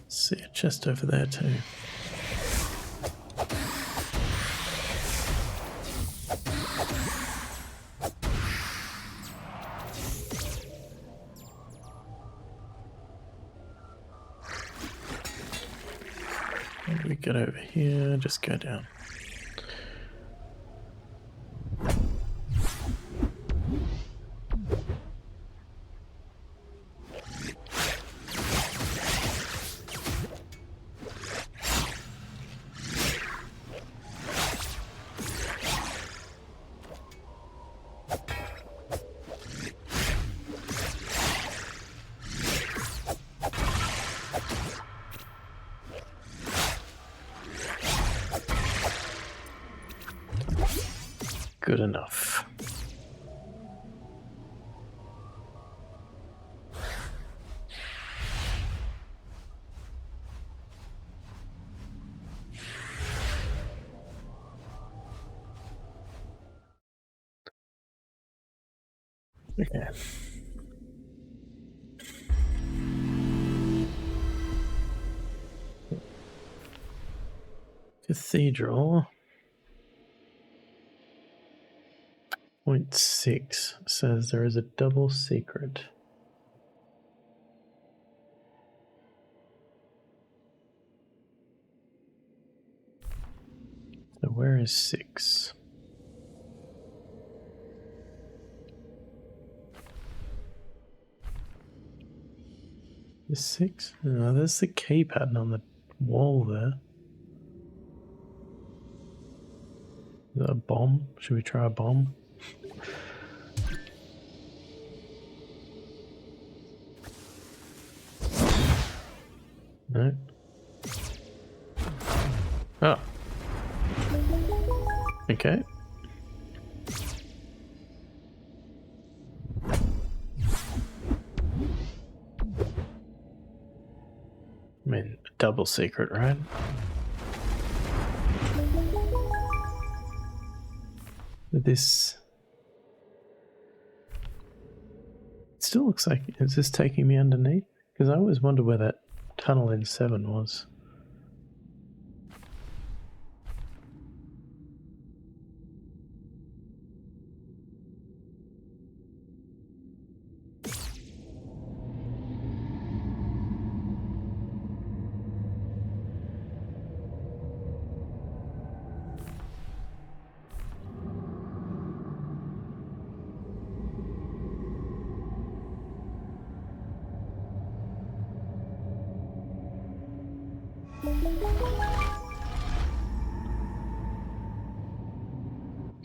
See a chest over there too. How do we get over here? Just go down. Good enough. Okay. Cathedral. 0.6 says there is a double secret. So where is 6? Is 6? No, there's the key pattern on the wall there. Is that a bomb? Should we try a bomb? No. Oh. Okay. I mean, a double secret, right? This still looks like, is this taking me underneath? Because I always wonder where that tunnel in 7 was.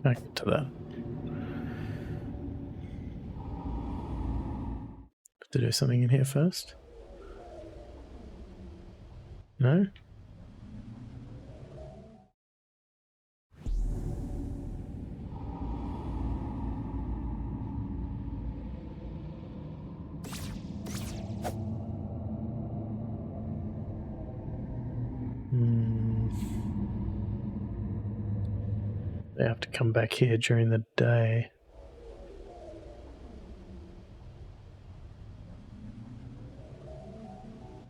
I get to that. Have to do something in here first? No? They have to come back here during the day.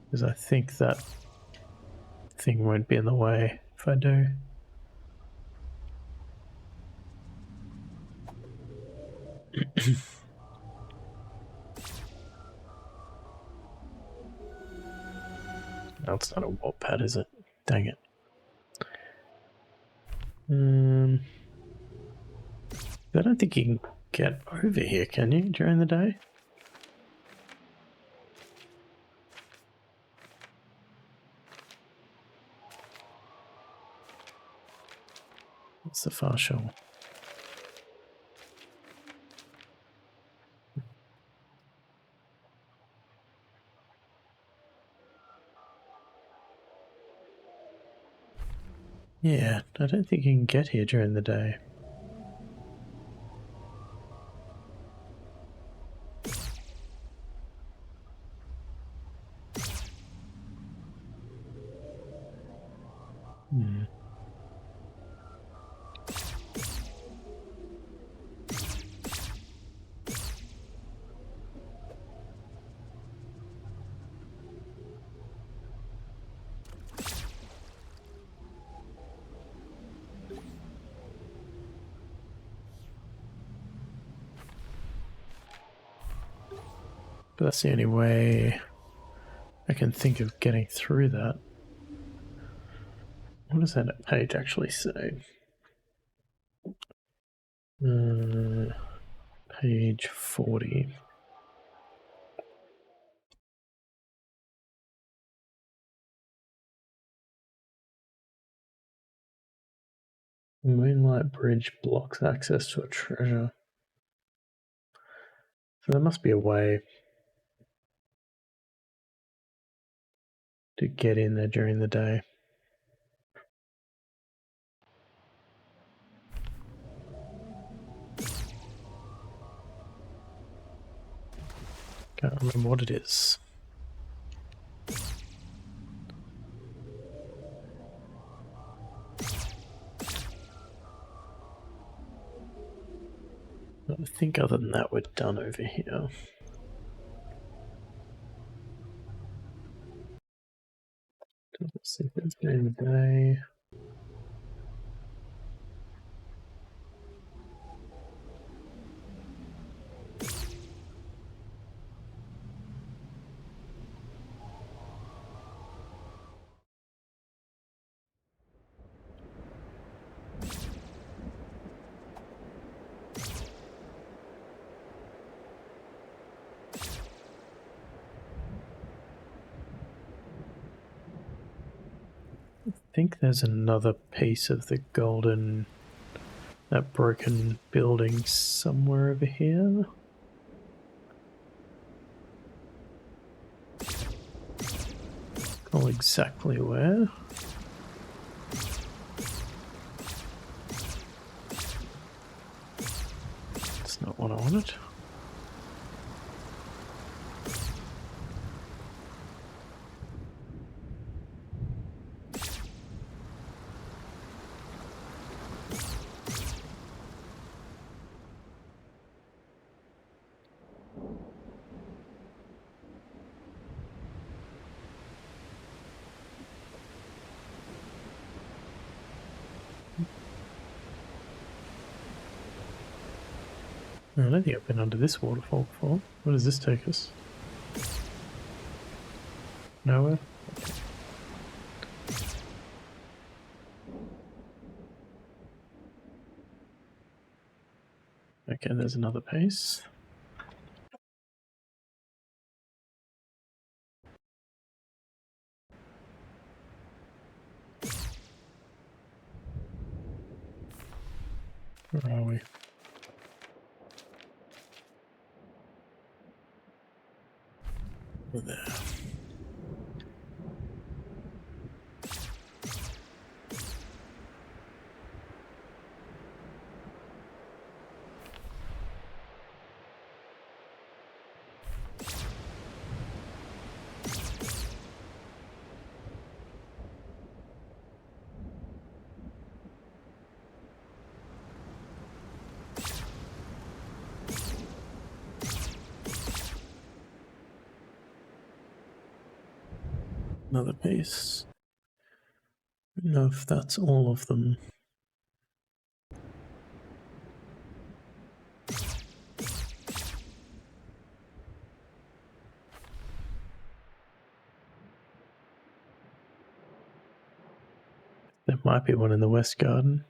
Because I think that thing won't be in the way if I do. No, it's not a warp pad, is it? Dang it. I don't think you can get over here, can you, during the day? What's the far shell? Yeah, I don't think you can get here during the day. But that's the only way I can think of getting through that. What does that page actually say? Page 40. Moonlight Bridge blocks access to a treasure. So there must be a way to get in there during the day. Can't remember what it is. I think other than that, we're done over here. Doesn't see if it's during the day. I think there's another piece of the golden, that broken building somewhere over here. Not exactly where. That's not what I wanted. I don't think I've been under this waterfall before. Where does this take us? Nowhere? Okay, there's another piece. Where are we? Over there. Another piece. I don't know if that's all of them. There might be one in the west garden.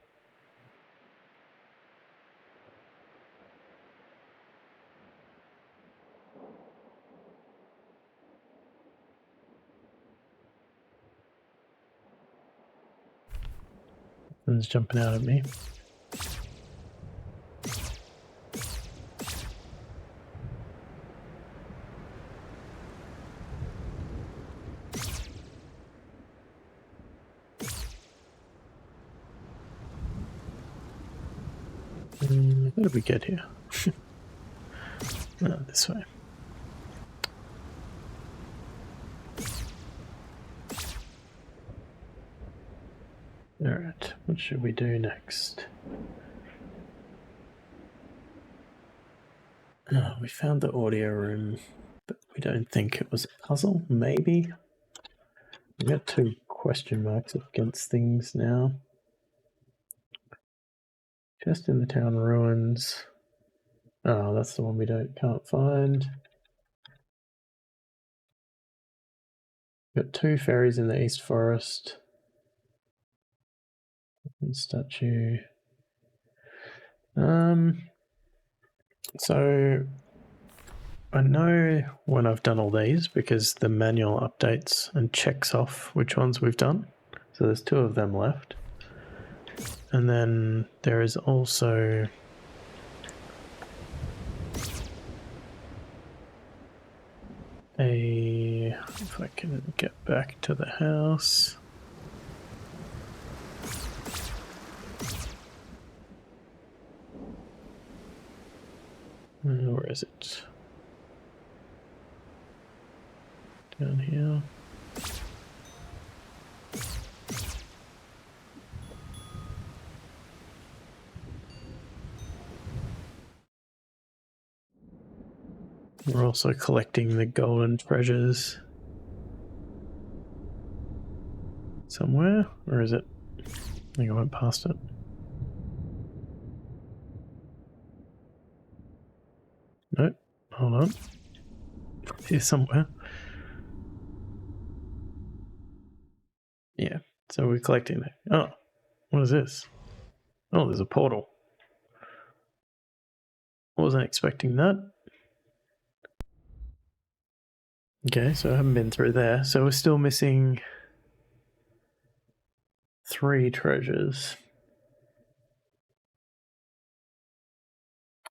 It's jumping out at me. How did we get here? No, this way. Alright, what should we do next? Oh, we found the audio room, but we don't think it was a puzzle. Maybe? We've got 2 question marks against things now. Just in the town ruins. Oh, that's the one we can't find. We've got 2 fairies in the East Forest. Statue. So I know when I've done all these because the manual updates and checks off which ones we've done. So there's 2 of them left. And then there is also if I can get back to the house. Where is it? Down here. We're also collecting the golden treasures somewhere, or is it? I think I went past it. Nope, hold on. Here somewhere. Yeah, so we're collecting it. Oh, what is this? Oh, there's a portal. I wasn't expecting that. Okay, so I haven't been through there. So we're still missing 3 treasures.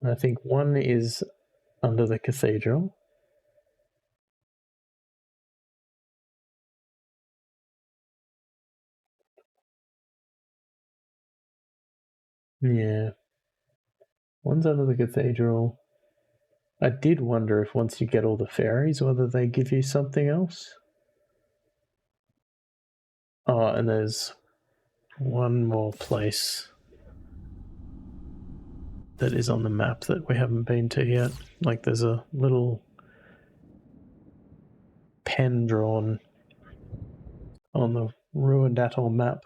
I think one is under the cathedral. Yeah. One's under the cathedral. I did wonder if once you get all the fairies, whether they give you something else. Oh, and there's one more place that is on the map that we haven't been to yet. Like there's a little pen drawn on the ruined atoll map.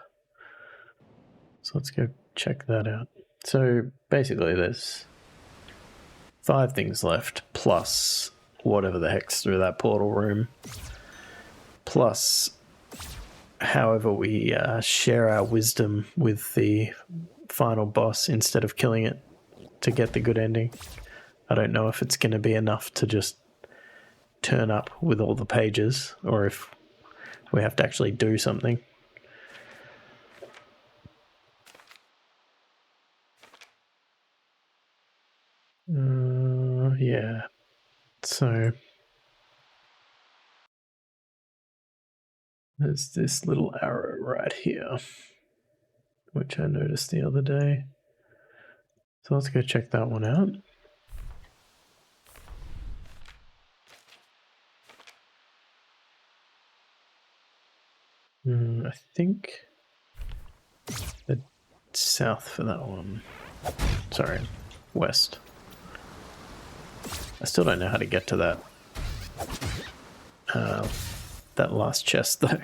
So let's go check that out. So basically there's 5 things left, plus whatever the heck's through that portal room, plus however we share our wisdom with the final boss instead of killing it to get the good ending. I don't know if it's going to be enough to just turn up with all the pages, or if we have to actually do something. So there's this little arrow right here, which I noticed the other day. So let's go check that one out. I think the south for that one. Sorry, west. I still don't know how to get to that. That last chest though.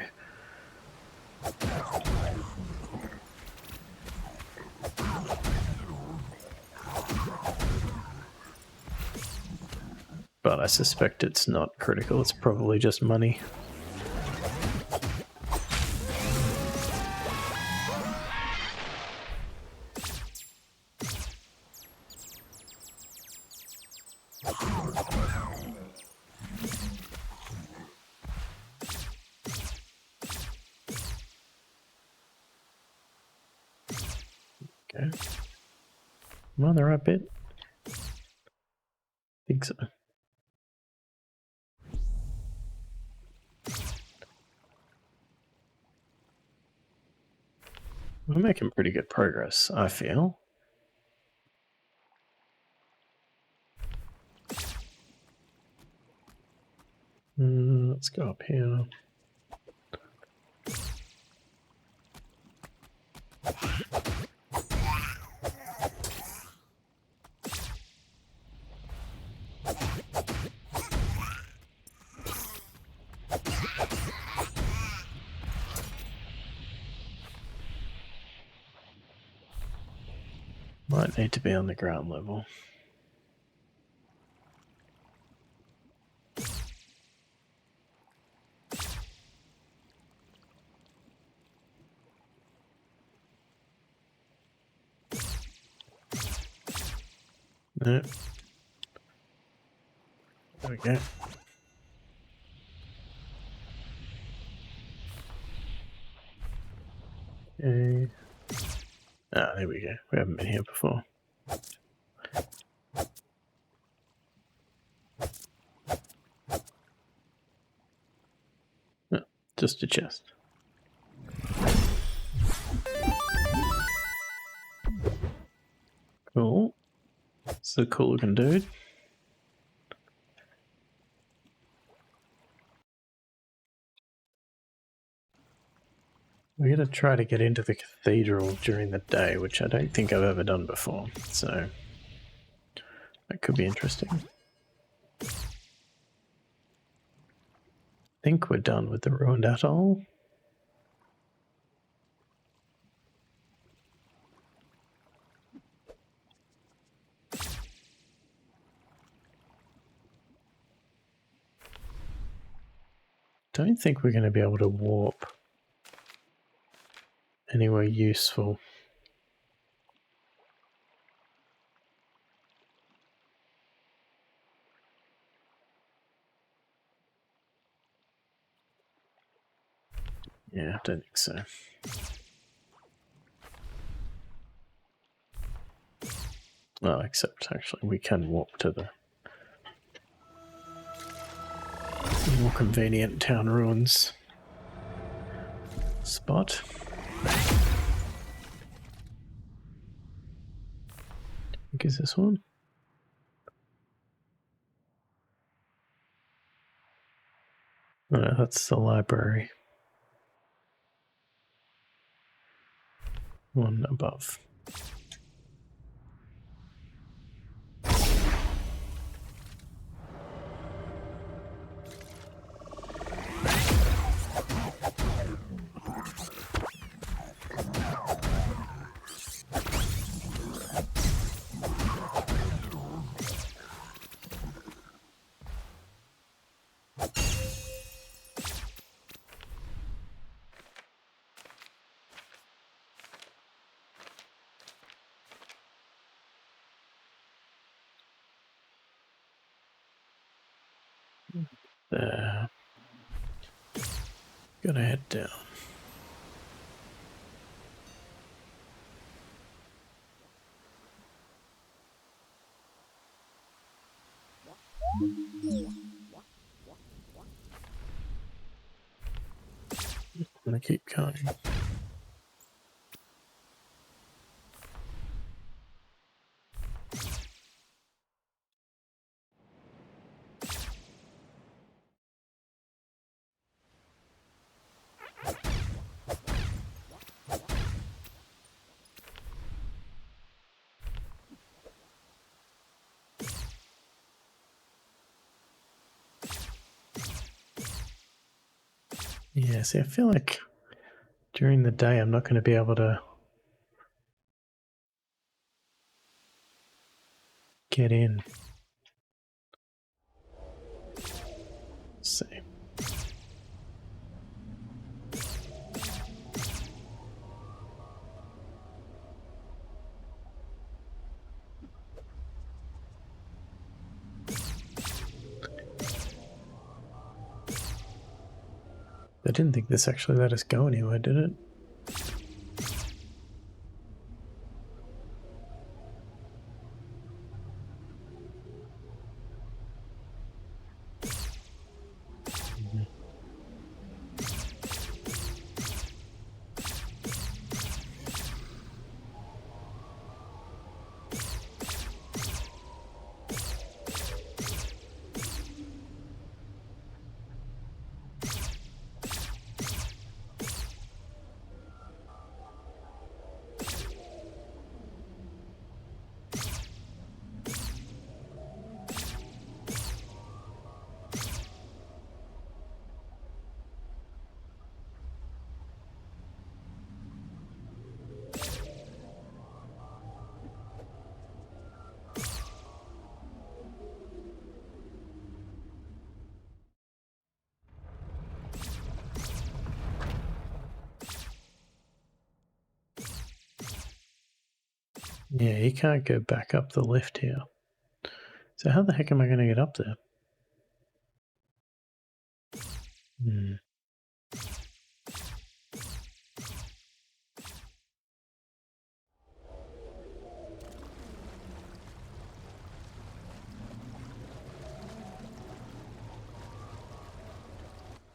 But I suspect it's not critical, it's probably just money. Okay. Am I on the right bit? I think so. We're making pretty good progress, I feel. Let's go up here. Might need to be on the ground level. No. There we go. Okay. Ah, there we go. We haven't been here before. No, just a chest. Cool. It's a cool looking dude. We're going to try to get into the cathedral during the day, which I don't think I've ever done before, so that could be interesting. I think we're done with the ruined atoll. Don't think we're going to be able to warp anywhere useful. Yeah, I don't think so. Oh, except actually we can warp to the more convenient town ruins spot. I think is this one? No, that's the library. One above. There. Gonna head down. going to keep going. Yeah, see, I feel like during the day I'm not going to be able to get in. Let's see. I didn't think this actually let us go anywhere, did it? Yeah, you can't go back up the lift here. So how the heck am I going to get up there?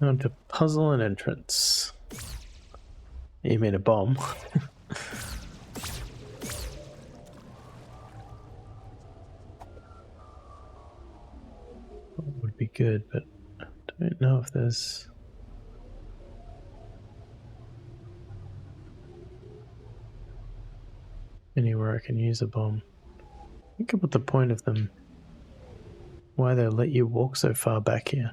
On to puzzle and entrance. You mean a bomb? That would be good, but I don't know if there's anywhere I can use a bomb. Think about the point of them. Why they let you walk so far back here.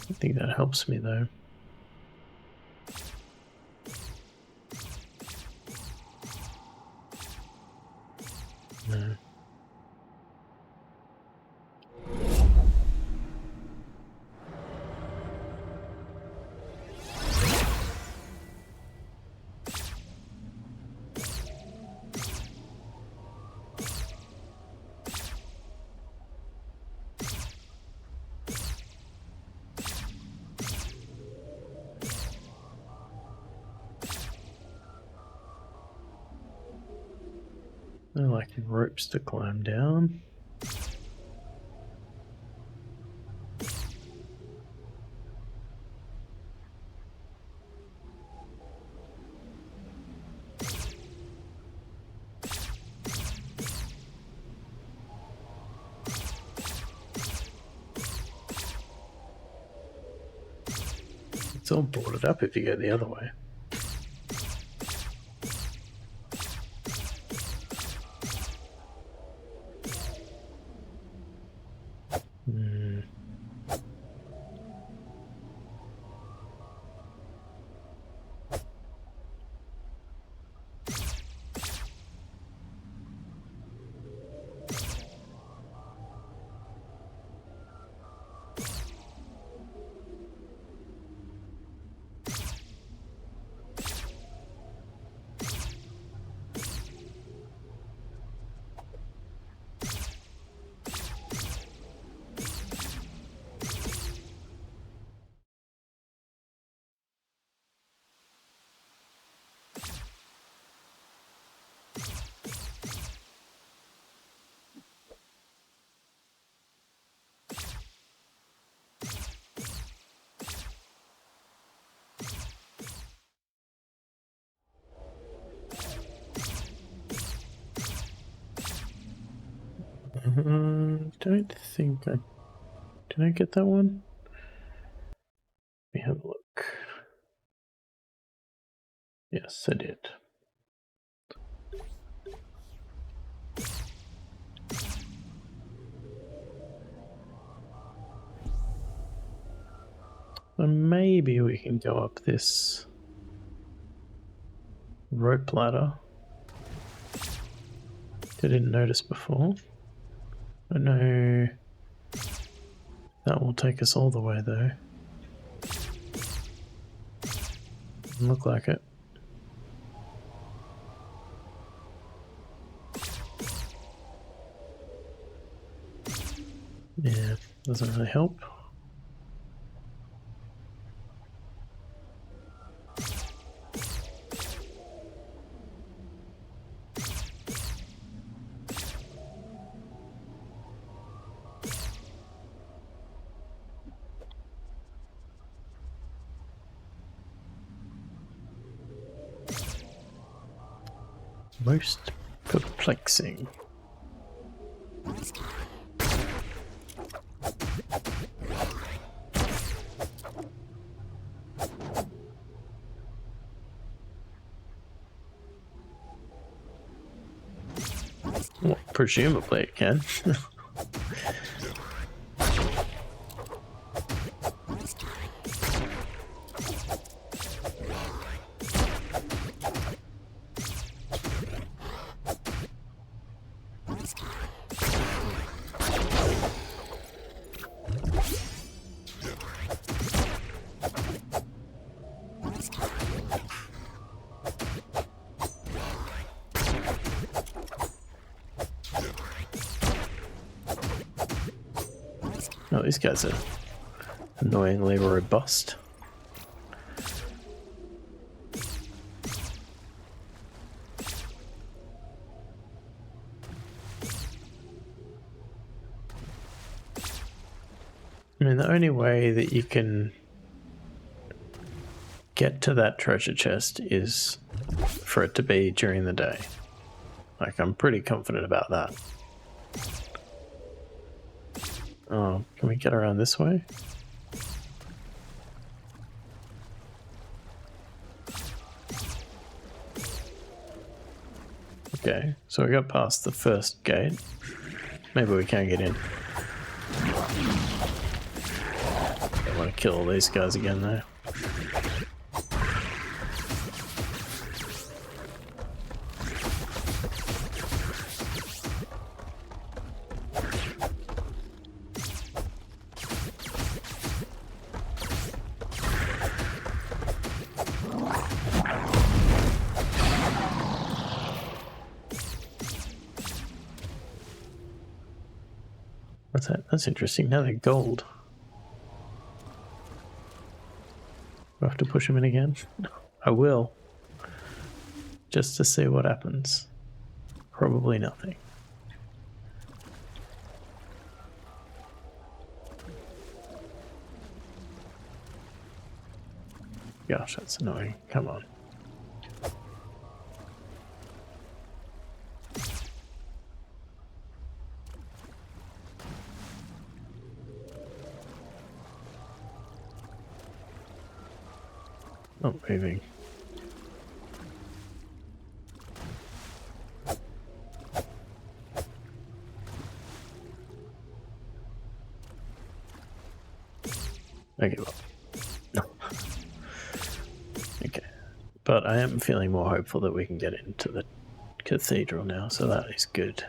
I think that helps me though. No. They're like ropes to climb down. It's all boarded up if you go the other way. Don't think I... Did I get that one? Let me have a look. Yes, I did. So maybe we can go up this rope ladder. I didn't notice before. I know that will take us all the way though. Doesn't look like it. Yeah, doesn't really help. Most perplexing. Well, presumably it can. Oh, these guys are annoyingly robust. I mean, the only way that you can get to that treasure chest is for it to be during the day. Like, I'm pretty confident about that. Oh, can we get around this way? Okay, so we got past the first gate. Maybe we can get in. I want to kill all these guys again though. What's that? That's interesting. Now they're gold. Do I have to push them in again? I will. Just to see what happens. Probably nothing. Gosh, that's annoying. Come on. Not moving. I give up. No. Okay. But I am feeling more hopeful that we can get into the cathedral now, so that is good.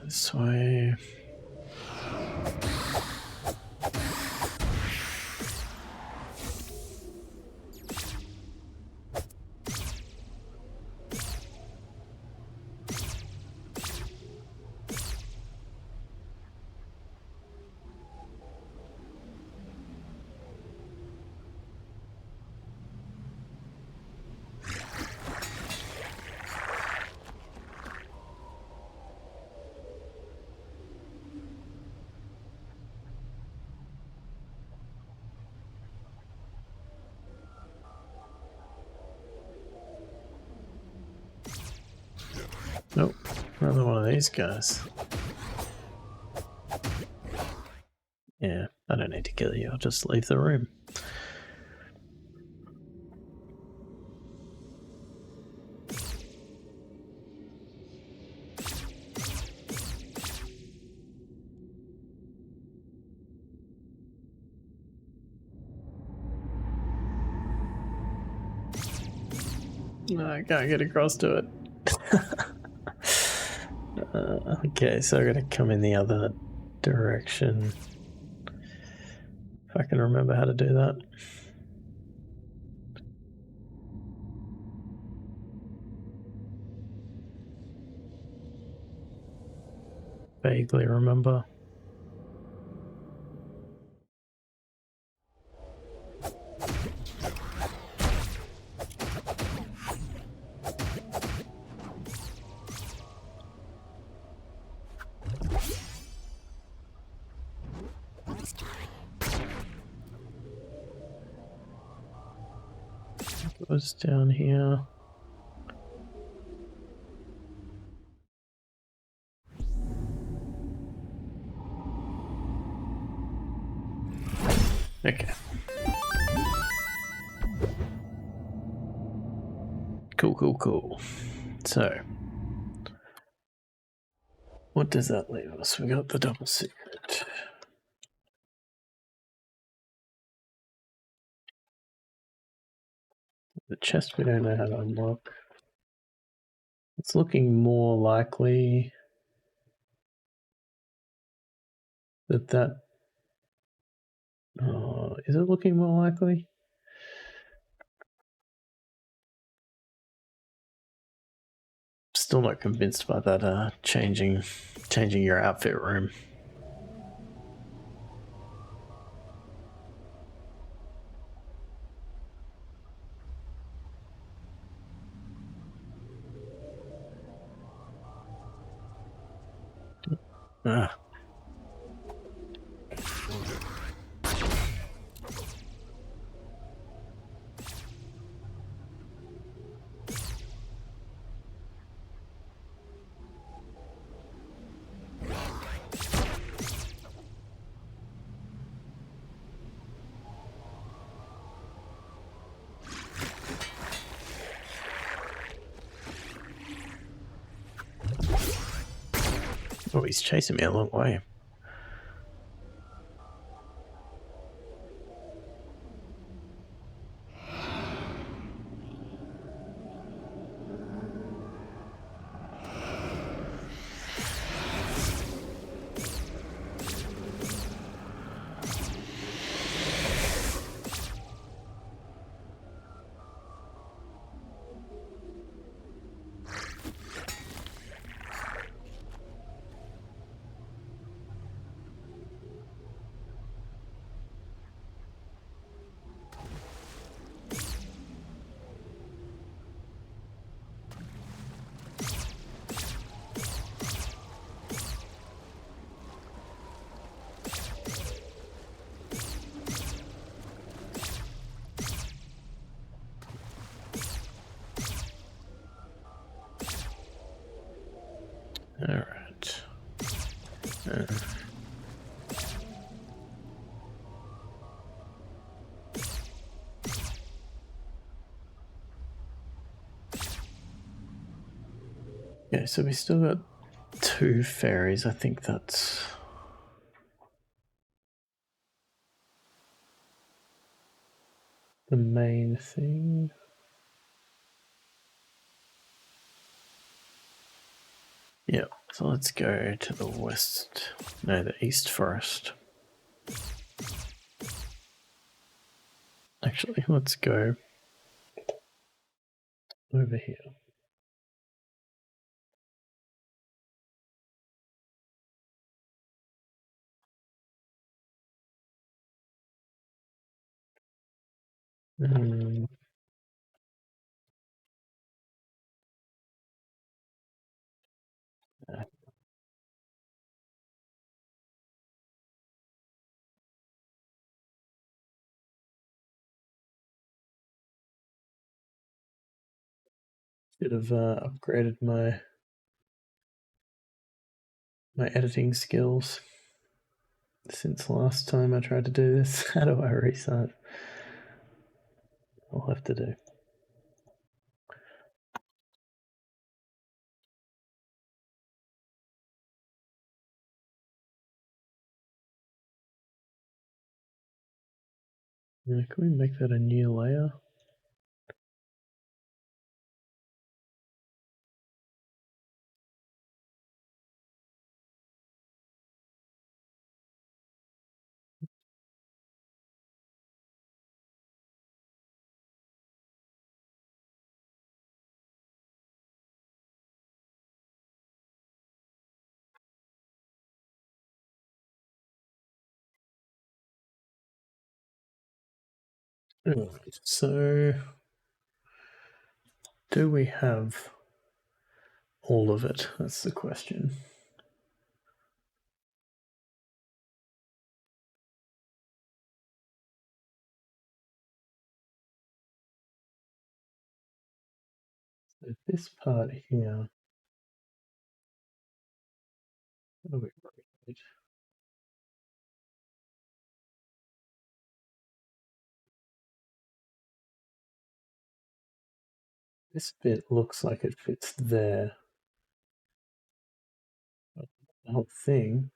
This way. these guys. Yeah, I don't need to kill you. I'll just leave the room. No, I can't get across to it. Okay, so I gotta come in the other direction. If I can remember how to do that. Vaguely remember. It was down here. Okay. Cool. So, what does that leave us? We got the double secret. The chest we don't know how to unlock. It's looking more likely that is it looking more likely? Still not convinced by that changing your outfit room. Ah. Oh, he's chasing me a long way. All right. Yeah, so we still got 2 fairies. I think that's the main thing. Yeah, so let's go to the west. No, the east forest. Actually, let's go over here. Should have upgraded my my editing skills since last time I tried to do this. How do I restart? I'll have to do. Can we make that a new layer? So, do we have all of it? That's the question. So this part here, what do we rotate? This bit looks like it fits there. The whole thing.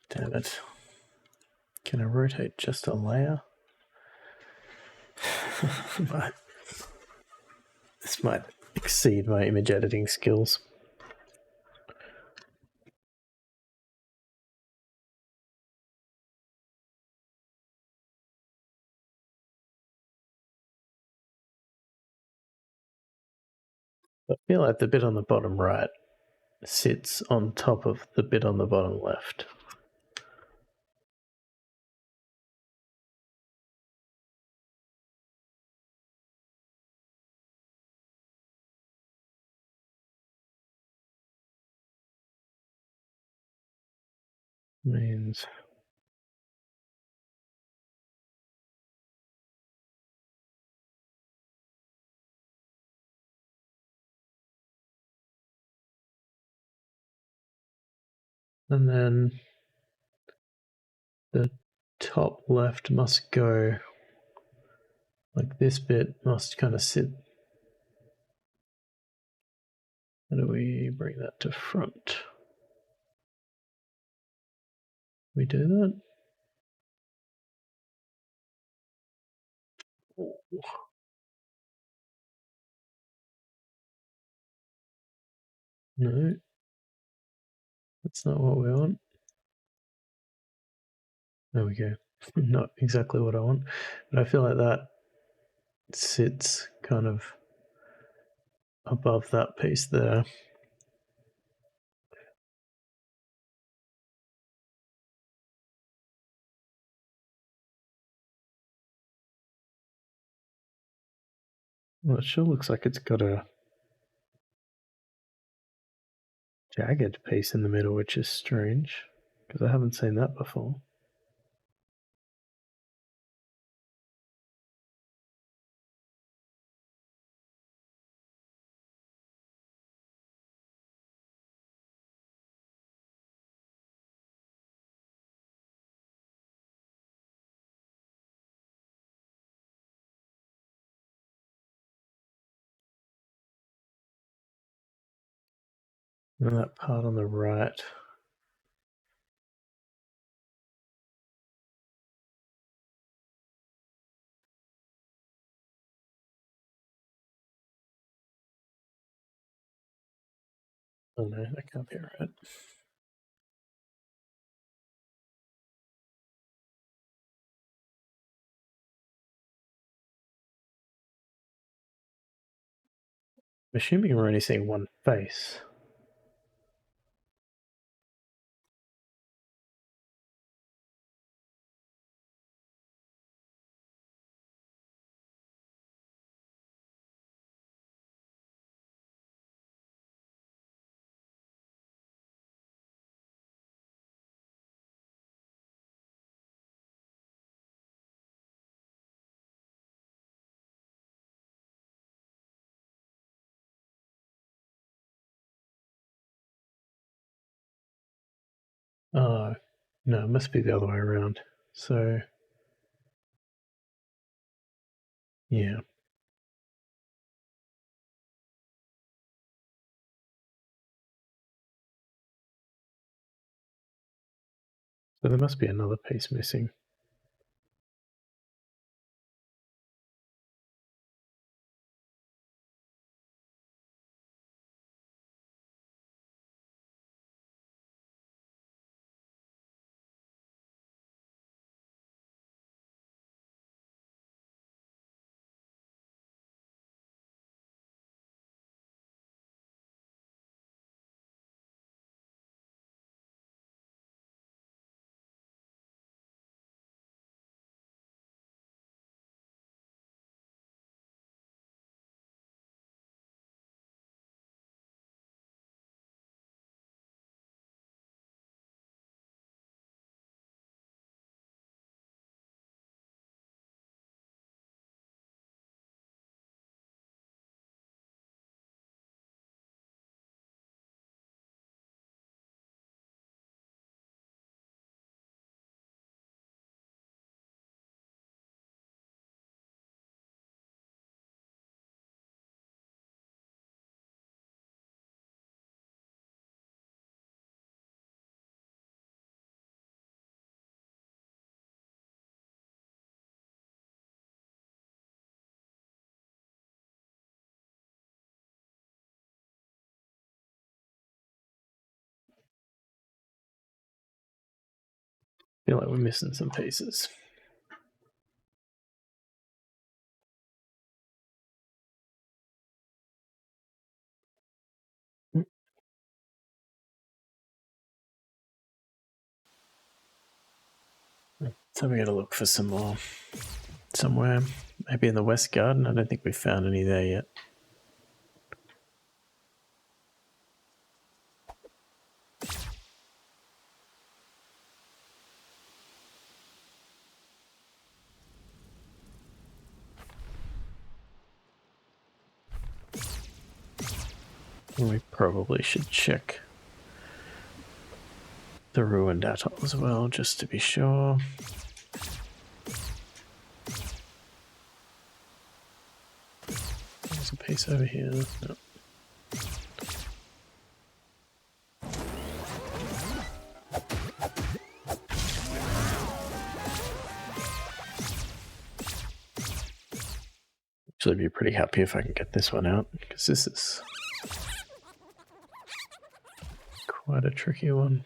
Damn it. Can I rotate just a layer? This might exceed my image editing skills. I feel like the bit on the bottom right sits on top of the bit on the bottom left. Means and then the top left must go like this bit must kind of sit. How do we bring that to front? We do that? No, that's not what we want. There we go. Not exactly what I want, but I feel like that sits kind of above that piece there. Well, it sure looks like it's got a jagged piece in the middle, which is strange because I haven't seen that before. And that part on the right. Oh no, that can't be right. I'm assuming we're only seeing one face. Oh, no, it must be the other way around. So, yeah. So there must be another piece missing. Feel like we're missing some pieces. So we gotta look for some more somewhere. Maybe in the West Garden. I don't think we've found any there yet. We probably should check the ruined atoll as well, just to be sure. There's a piece over here. No. Actually, be pretty happy if I can get this one out, because this is quite a tricky one.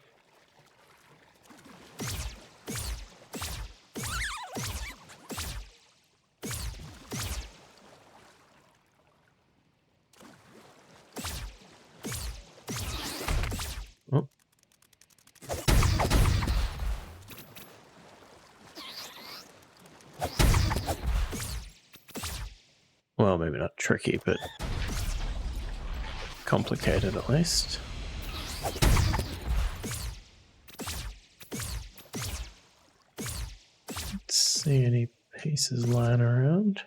Oh. Well, maybe not tricky, but complicated at least. Let's see any pieces lying around.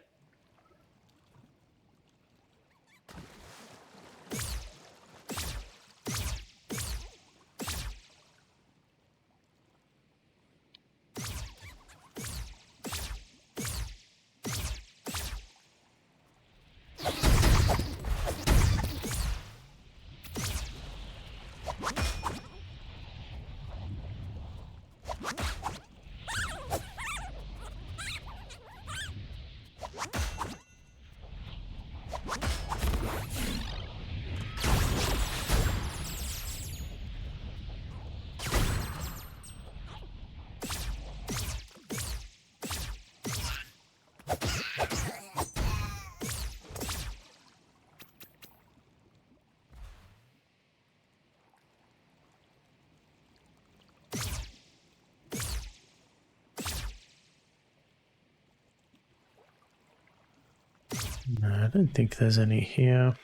No, I don't think there's any here.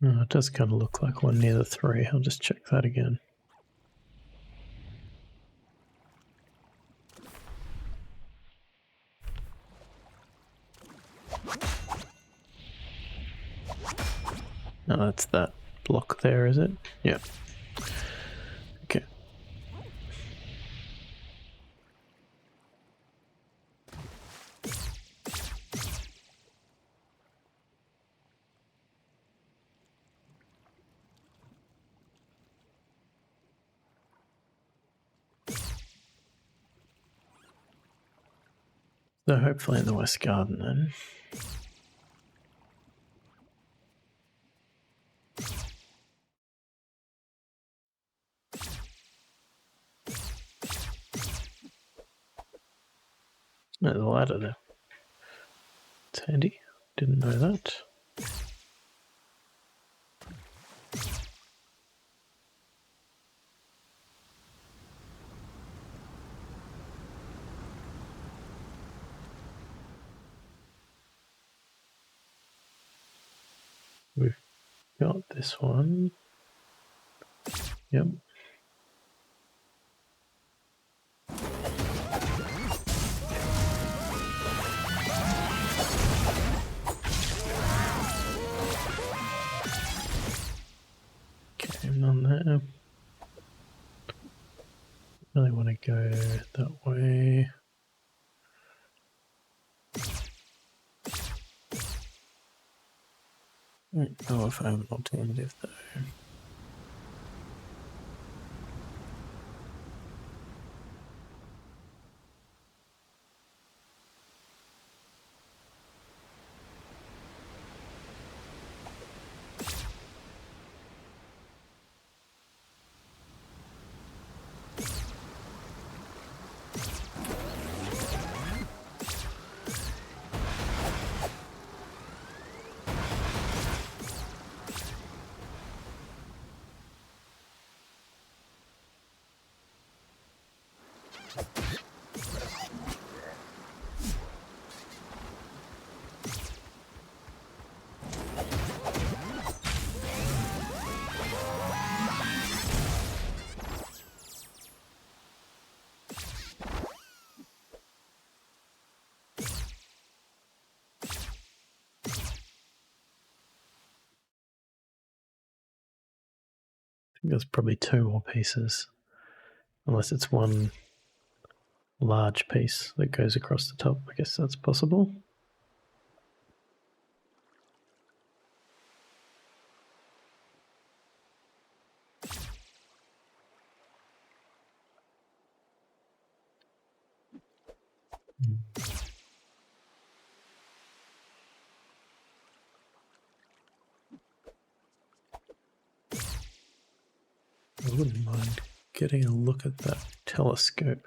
Oh, it does kind of look like one near the 3. I'll just check that again. Oh, that's that block there, is it? Yeah. Okay. So hopefully in the West Garden then. There's a ladder there. It's handy. Didn't know that. We've got this one. Yep. Okay, none there. Really want to go that way. I don't know if I have an alternative though. I think there's probably 2 more pieces. Unless it's one large piece that goes across the top. I guess that's possible. I wouldn't mind getting a look at that telescope.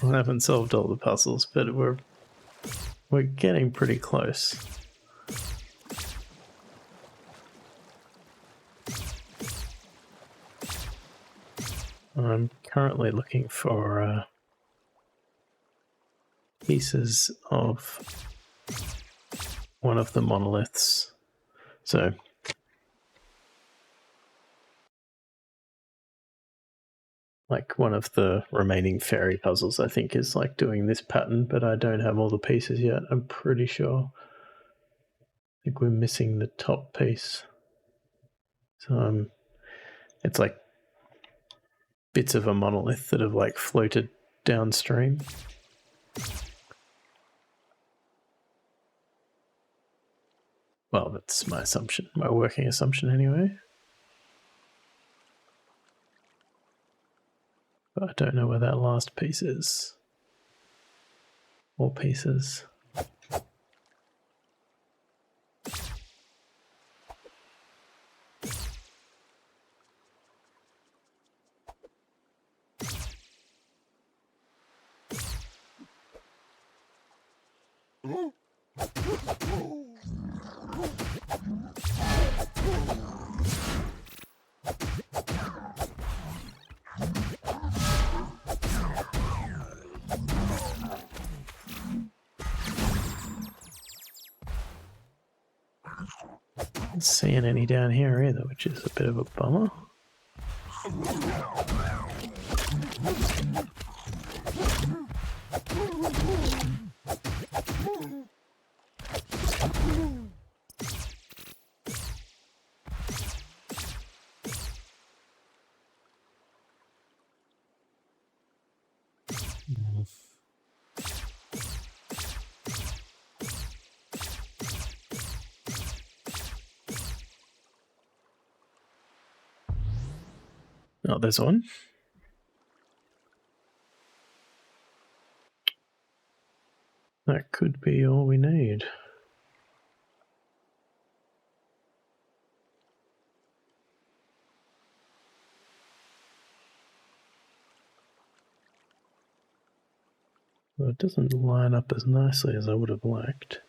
I haven't solved all the puzzles, but we're getting pretty close. I'm currently looking for pieces of one of the monoliths. So like one of the remaining fairy puzzles, I think, is like doing this pattern, but I don't have all the pieces yet. I'm pretty sure. I think we're missing the top piece. So it's like bits of a monolith that have like floated downstream. Well, that's my assumption, my working assumption anyway. But I don't know where that last piece is. Or pieces. Not seeing any down here either, which is a bit of a bummer. Oh, there's one. That could be all we need. Well, it doesn't line up as nicely as I would have liked.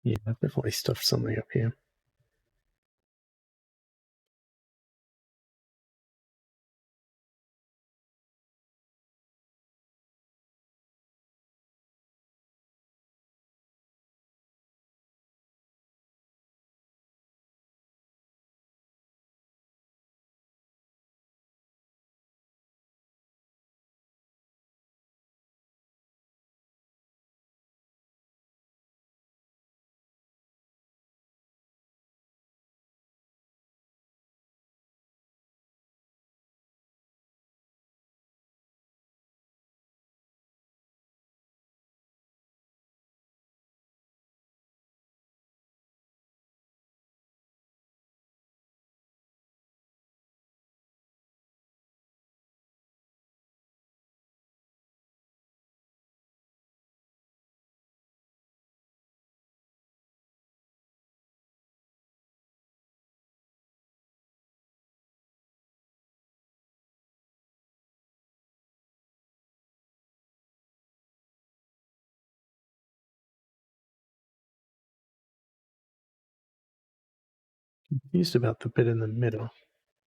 Yeah, I've definitely stuffed something up here. Used about the bit in the middle.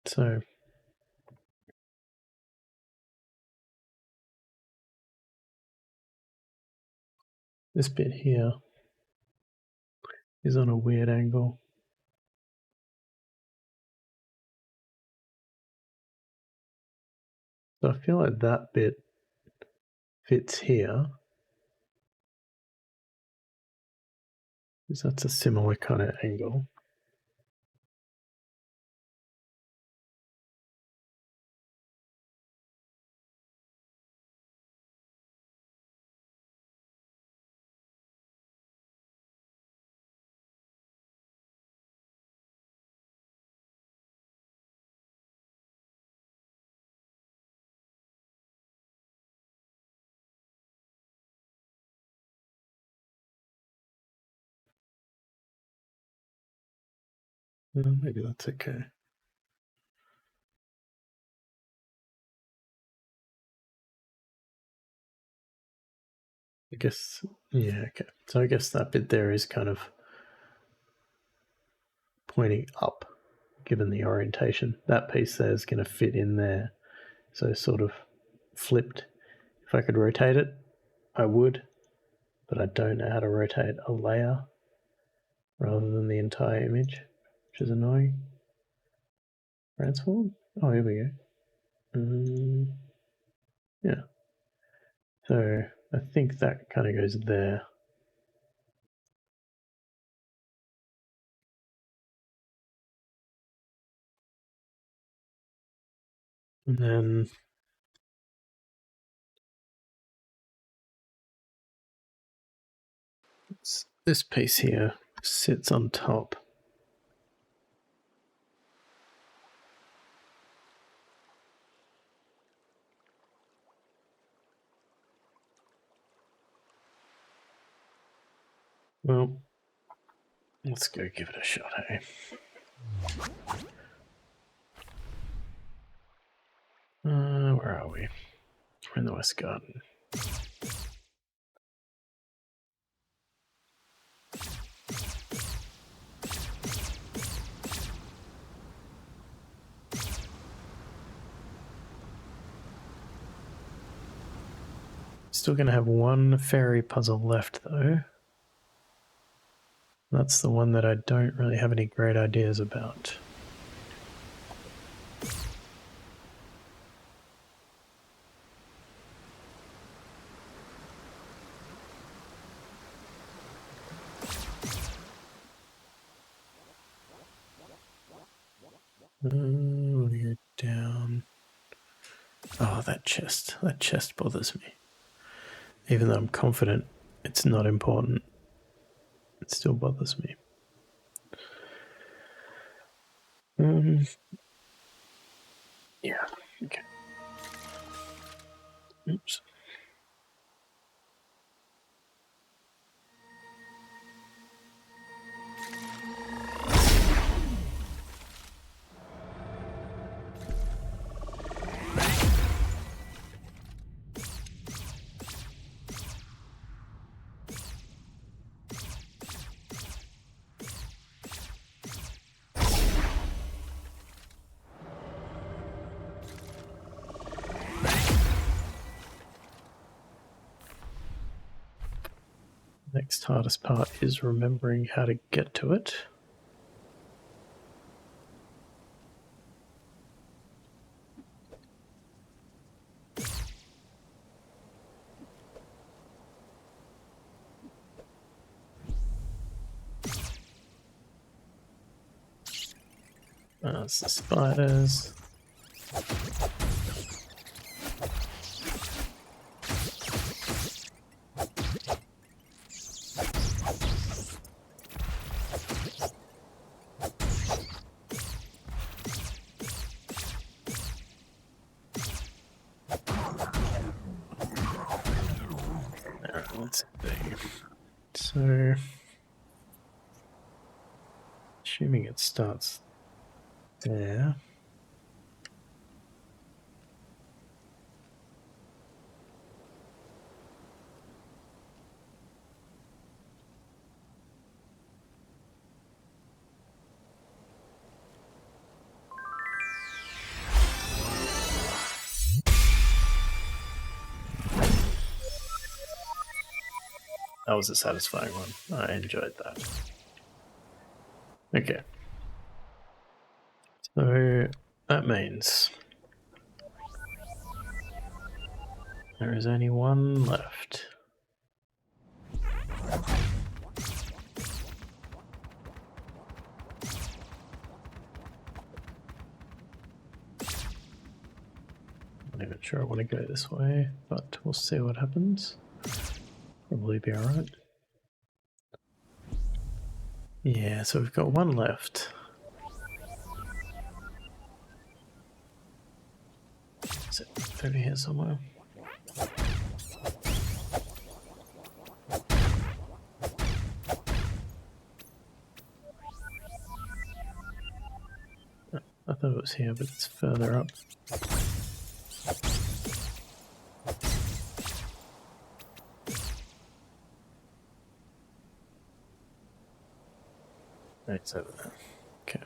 So this bit here is on a weird angle. So I feel like that bit fits here, because that's a similar kind of angle. Maybe that's okay. I guess, yeah, okay. So I guess that bit there is kind of pointing up, given the orientation. That piece there is going to fit in there. So sort of flipped. If I could rotate it, I would, but I don't know how to rotate a layer rather than the entire image, which is annoying. Transform? Oh, here we go. Yeah. So I think that kind of goes there. And then this piece here sits on top. Well, let's go give it a shot, hey? Where are we? We're in the West Garden. Still going to have one fairy puzzle left, though. That's the one that I don't really have any great ideas about. We'll go down. Oh, that chest. That chest bothers me. Even though I'm confident it's not important, it still bothers me. Yeah, okay. Oops. Next hardest part is remembering how to get to it. It's the spiders. Let's see. So, assuming it starts there. That was a satisfying one. I enjoyed that. Okay. So that means there is only one left. I'm not even sure I want to go this way, but we'll see what happens. Probably be alright. Yeah, so we've got one left. Is it over here somewhere? I thought it was here, but it's further up. It's over there. Okay.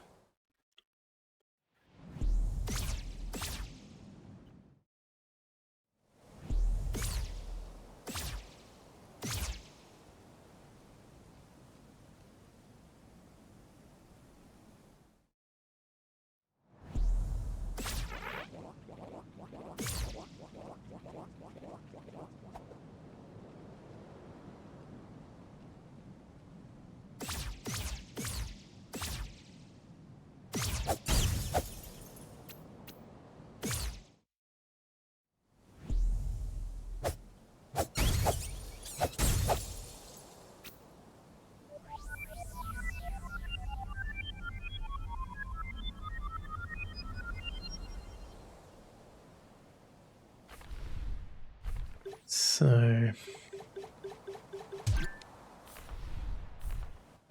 So,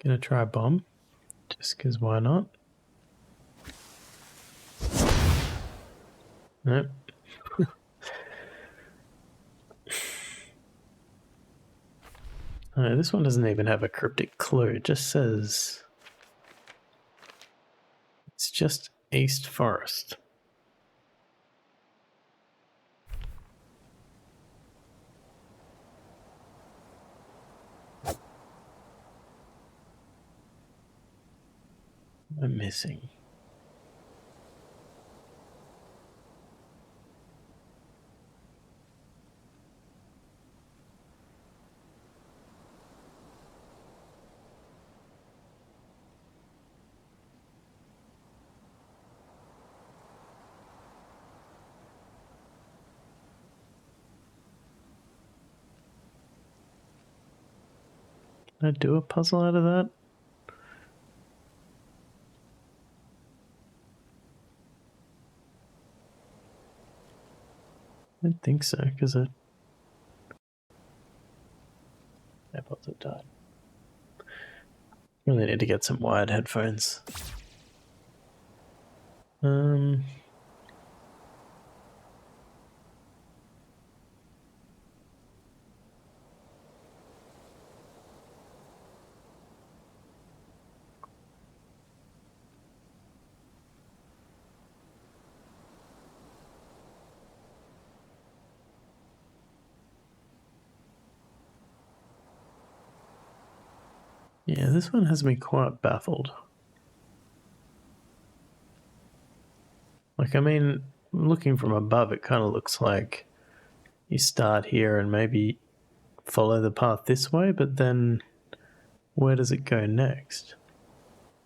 gonna try a bomb, just because why not? Nope. Oh, this one doesn't even have a cryptic clue. It just says it's just East Forest. I'm missing. Can I do a puzzle out of that? I don't think so, because it... AirPods have died. Really need to get some wired headphones. Yeah, this one has me quite baffled. Like, I mean, looking from above, it kind of looks like you start here and maybe follow the path this way, but then where does it go next?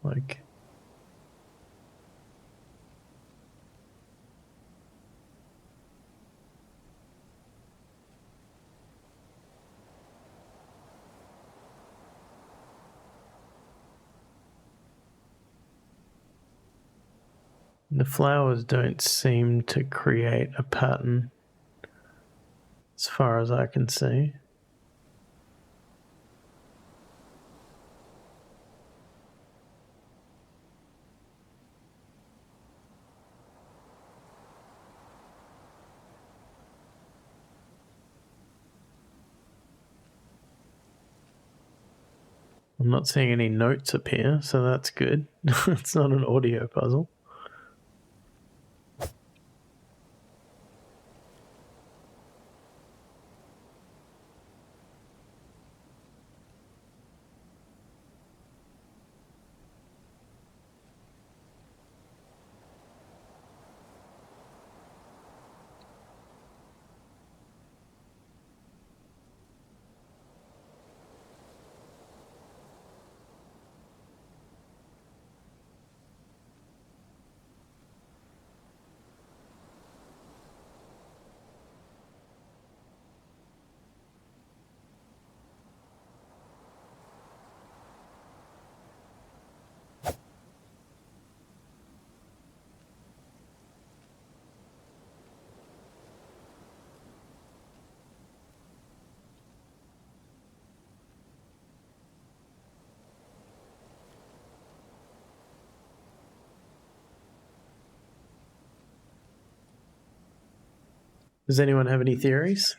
Like... The flowers don't seem to create a pattern as far as I can see. I'm not seeing any notes appear, so that's good. It's not an audio puzzle. Does anyone have any theories?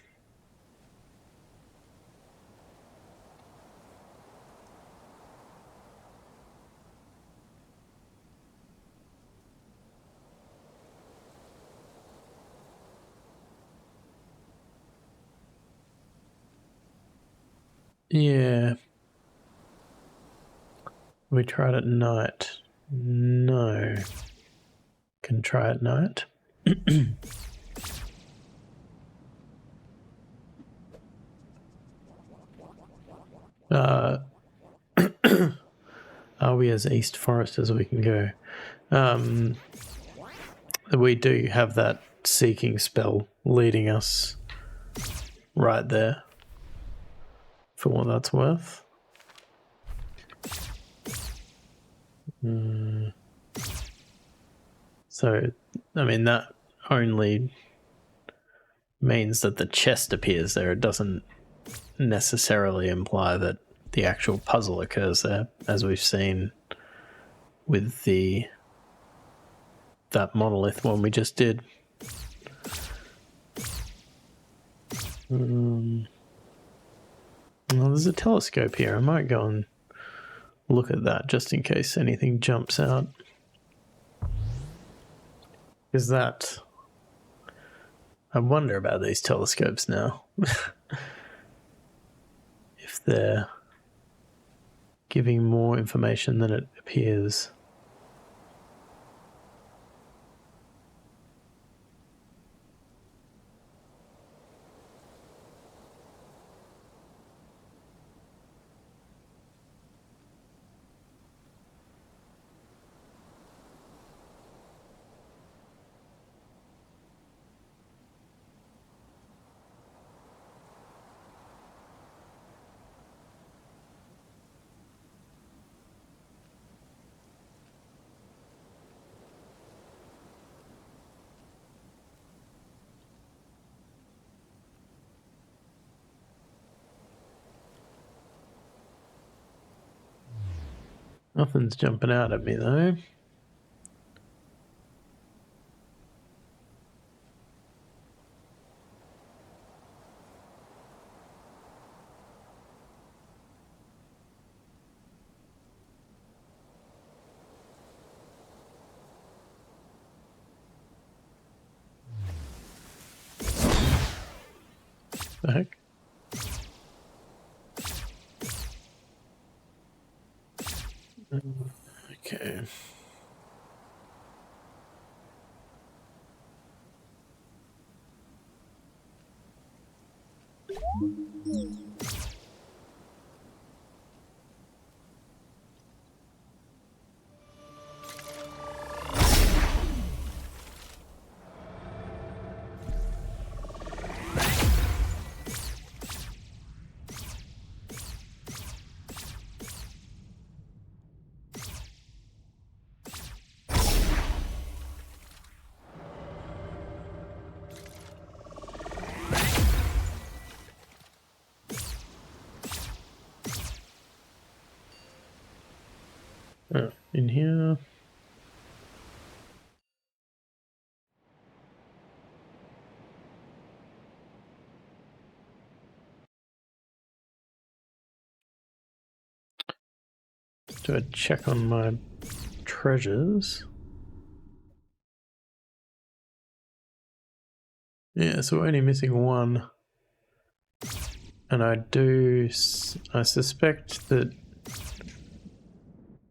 Yeah. We tried at night. No. Can try at night. Are we as East Forest as we can go? We do have that seeking spell leading us right there, for what that's worth. So, I mean, that only means that the chest appears there. It doesn't necessarily imply that the actual puzzle occurs there, as we've seen with that monolith one we just did. Well, there's a telescope here. I might go and look at that just in case anything jumps out. Is that... I wonder about these telescopes now. If they're giving more information than it appears. Nothing's jumping out at me though. The heck? Okay. In here. Do a check on my treasures. Yeah, so we're only missing one. And I suspect that,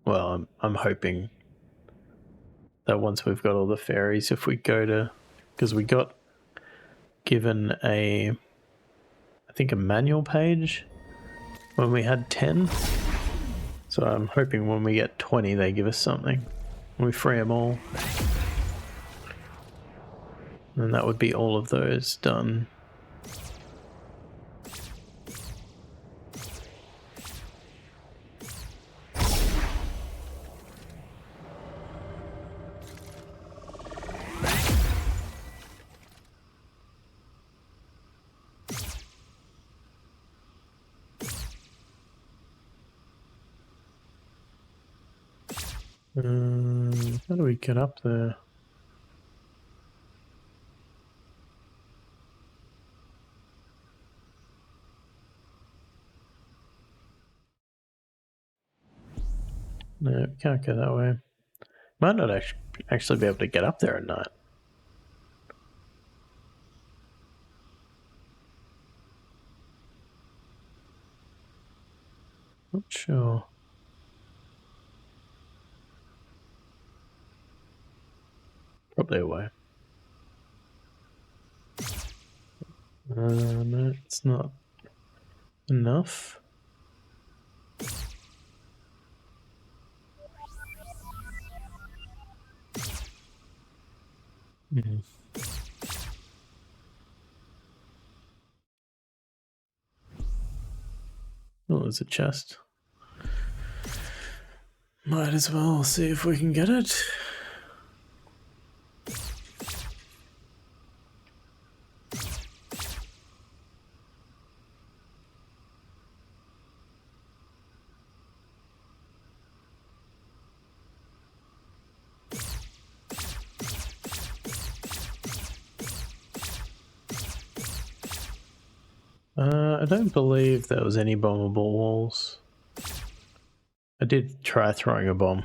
well, I'm hoping that once we've got all the fairies, if we go to, because we got given I think a manual page when we had 10. So I'm hoping when we get 20, they give us something. We free them all. And that would be all of those done. How do we get up there? No, can't go that way. Might not actually be able to get up there at night. Not sure. Probably a way. No, it's not enough. Oh, there's a chest. Might as well see if we can get it. I don't believe there was any bombable walls. I did try throwing a bomb.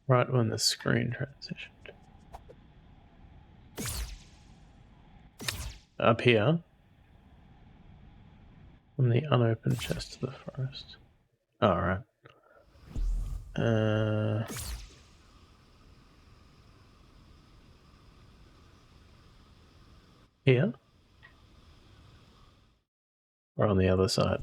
Right when the screen transitioned. Up here. On the unopened chest of the forest. Alright. Here? Or on the other side?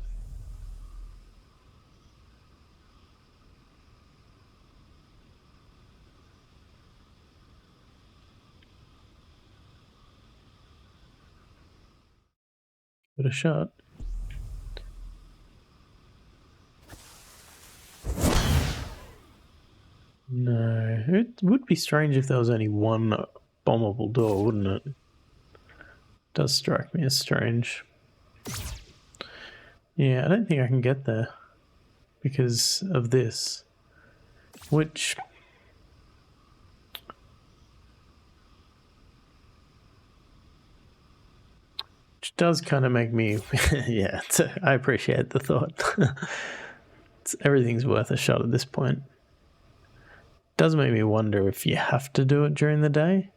Give it a shot. No. It would be strange if there was only one bombable door, wouldn't it? It does strike me as strange. Yeah, I don't think I can get there because of this. Which does kind of make me... yeah, I appreciate the thought. Everything's worth a shot at this point. It does make me wonder if you have to do it during the day.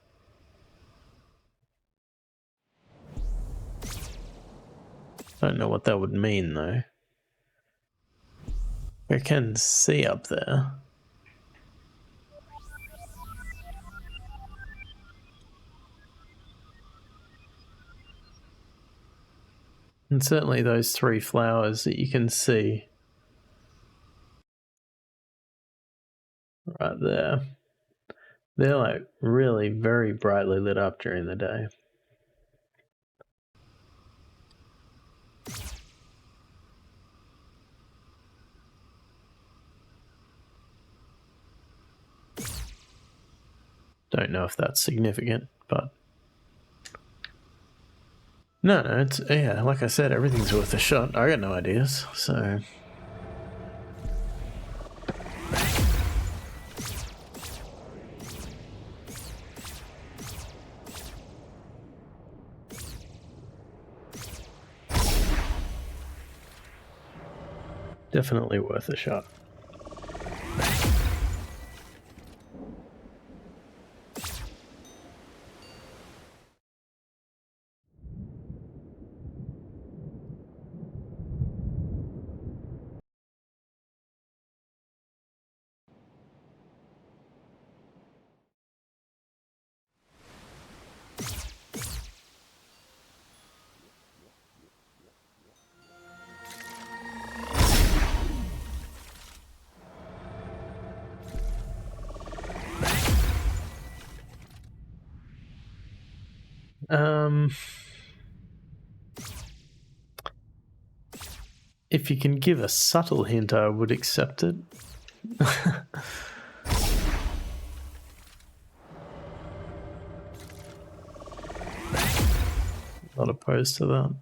I don't know what that would mean, though. I can see up there. And certainly those 3 flowers that you can see right there, they're like really very brightly lit up during the day. Don't know if that's significant, but no, it's, yeah, like I said, everything's worth a shot. I got no ideas, so definitely worth a shot. If you can give a subtle hint, I would accept it. Not opposed to that.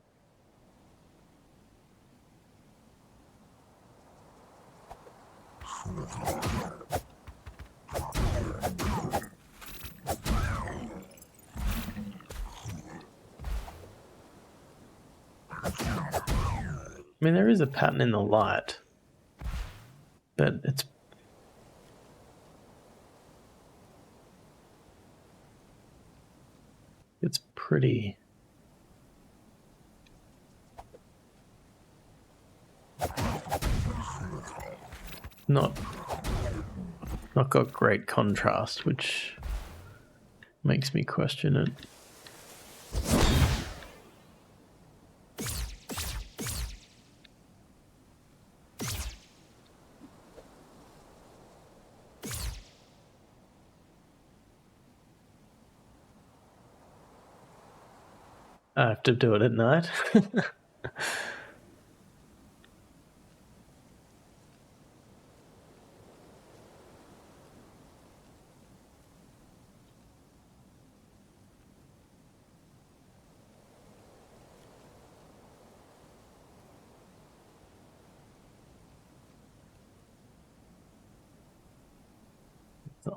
I mean, there is a pattern in the light, but it's pretty. Not got great contrast, which makes me question it. I have to do it at night.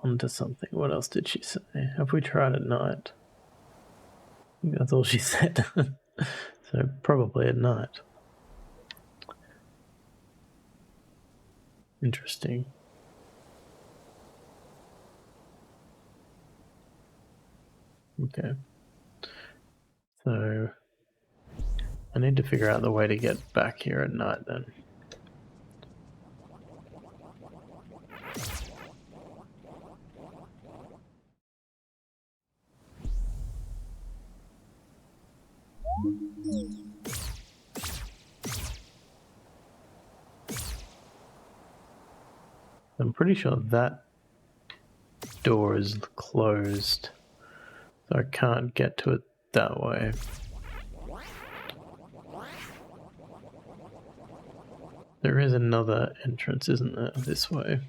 onto something. What else did she say? Have we tried at night? I think that's all she said. So probably at night. Interesting. Okay. So I need to figure out the way to get back here at night then. I'm pretty sure that door is closed, so I can't get to it that way. There is another entrance, isn't there, this way?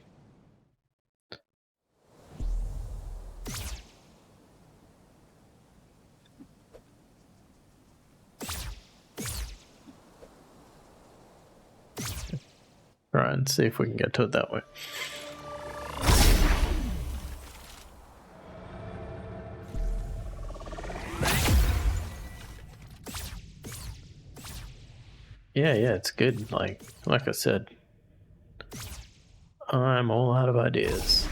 Try and see if we can get to it that way. Yeah, it's good. Like I said, I'm all out of ideas.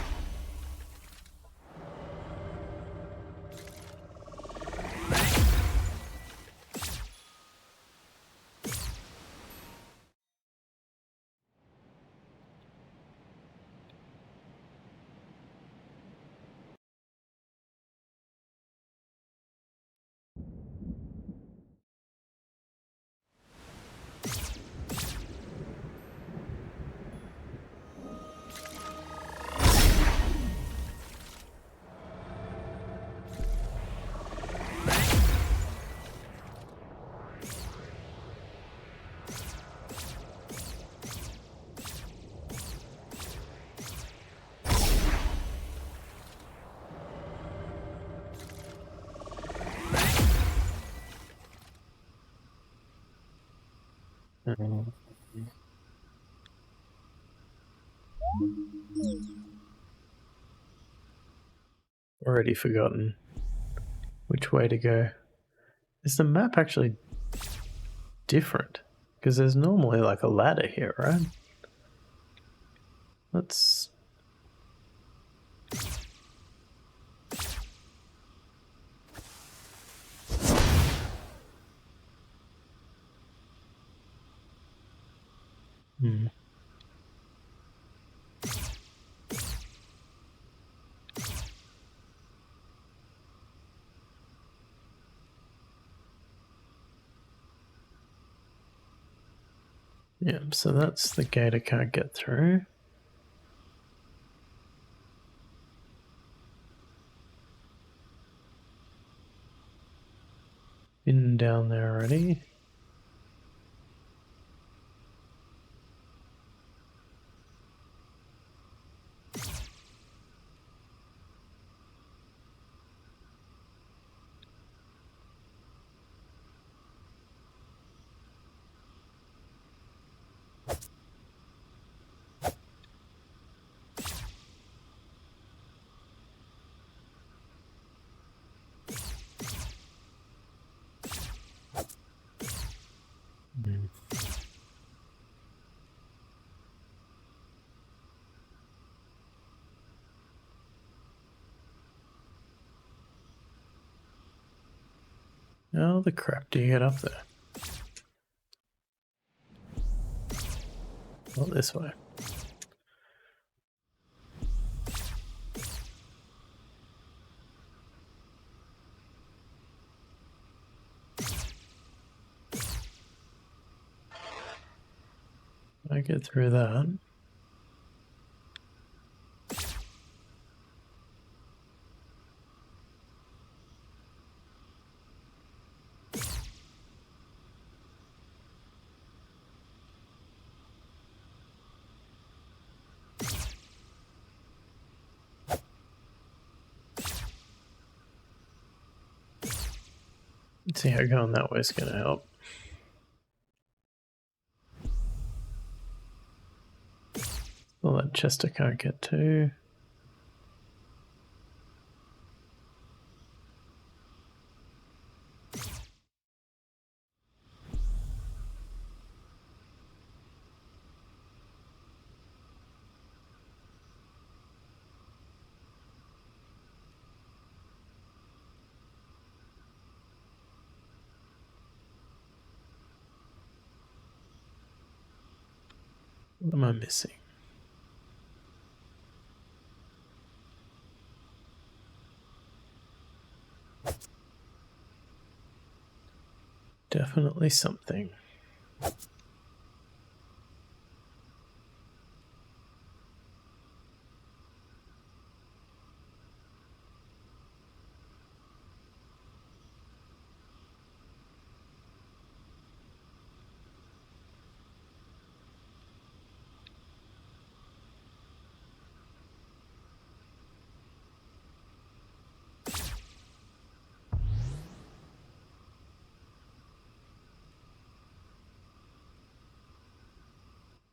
Already forgotten which way to go. Is the map actually different? Because there's normally like a ladder here, right? Let's... Yeah, so that's the gate I can't get through. Been down there already. How the crap do you get up there? Not this way. I get through that. Let's see how going that way is going to help. Well, that chest I can't get to. What am I missing? Definitely something.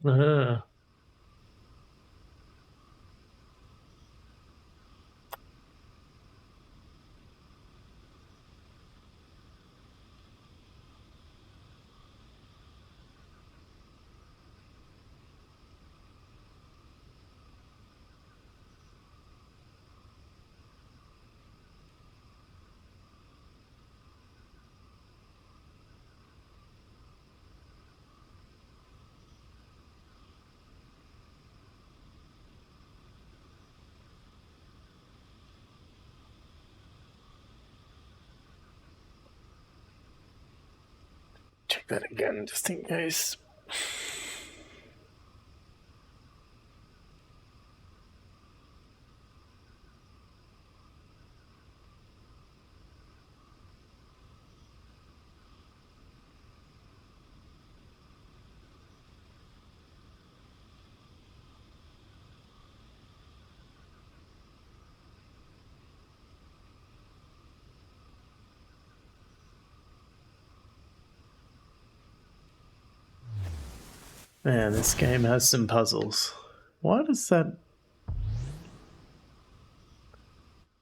Ah. Check that again, just in case. Man, this game has some puzzles. Why does that...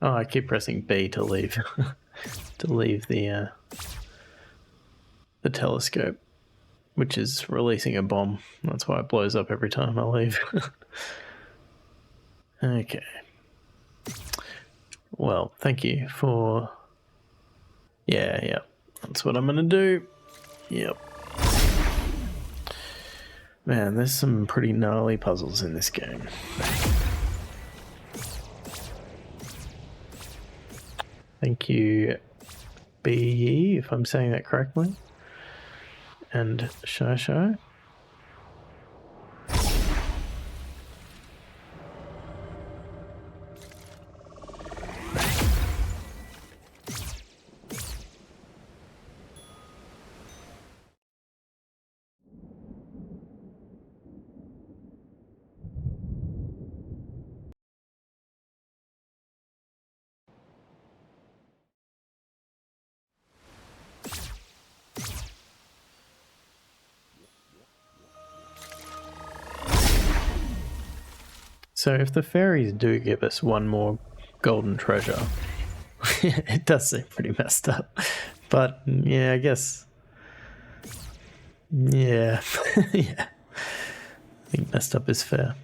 Oh, I keep pressing B to leave. To leave the telescope, which is releasing a bomb. That's why it blows up every time I leave. Okay. Well, thank you for... Yeah. That's what I'm gonna do. Yep. Man, there's some pretty gnarly puzzles in this game. Thank you, BE, if I'm saying that correctly. And Shy. So if the fairies do give us one more golden treasure, it does seem pretty messed up. But yeah, I guess. Yeah. Yeah. I think messed up is fair.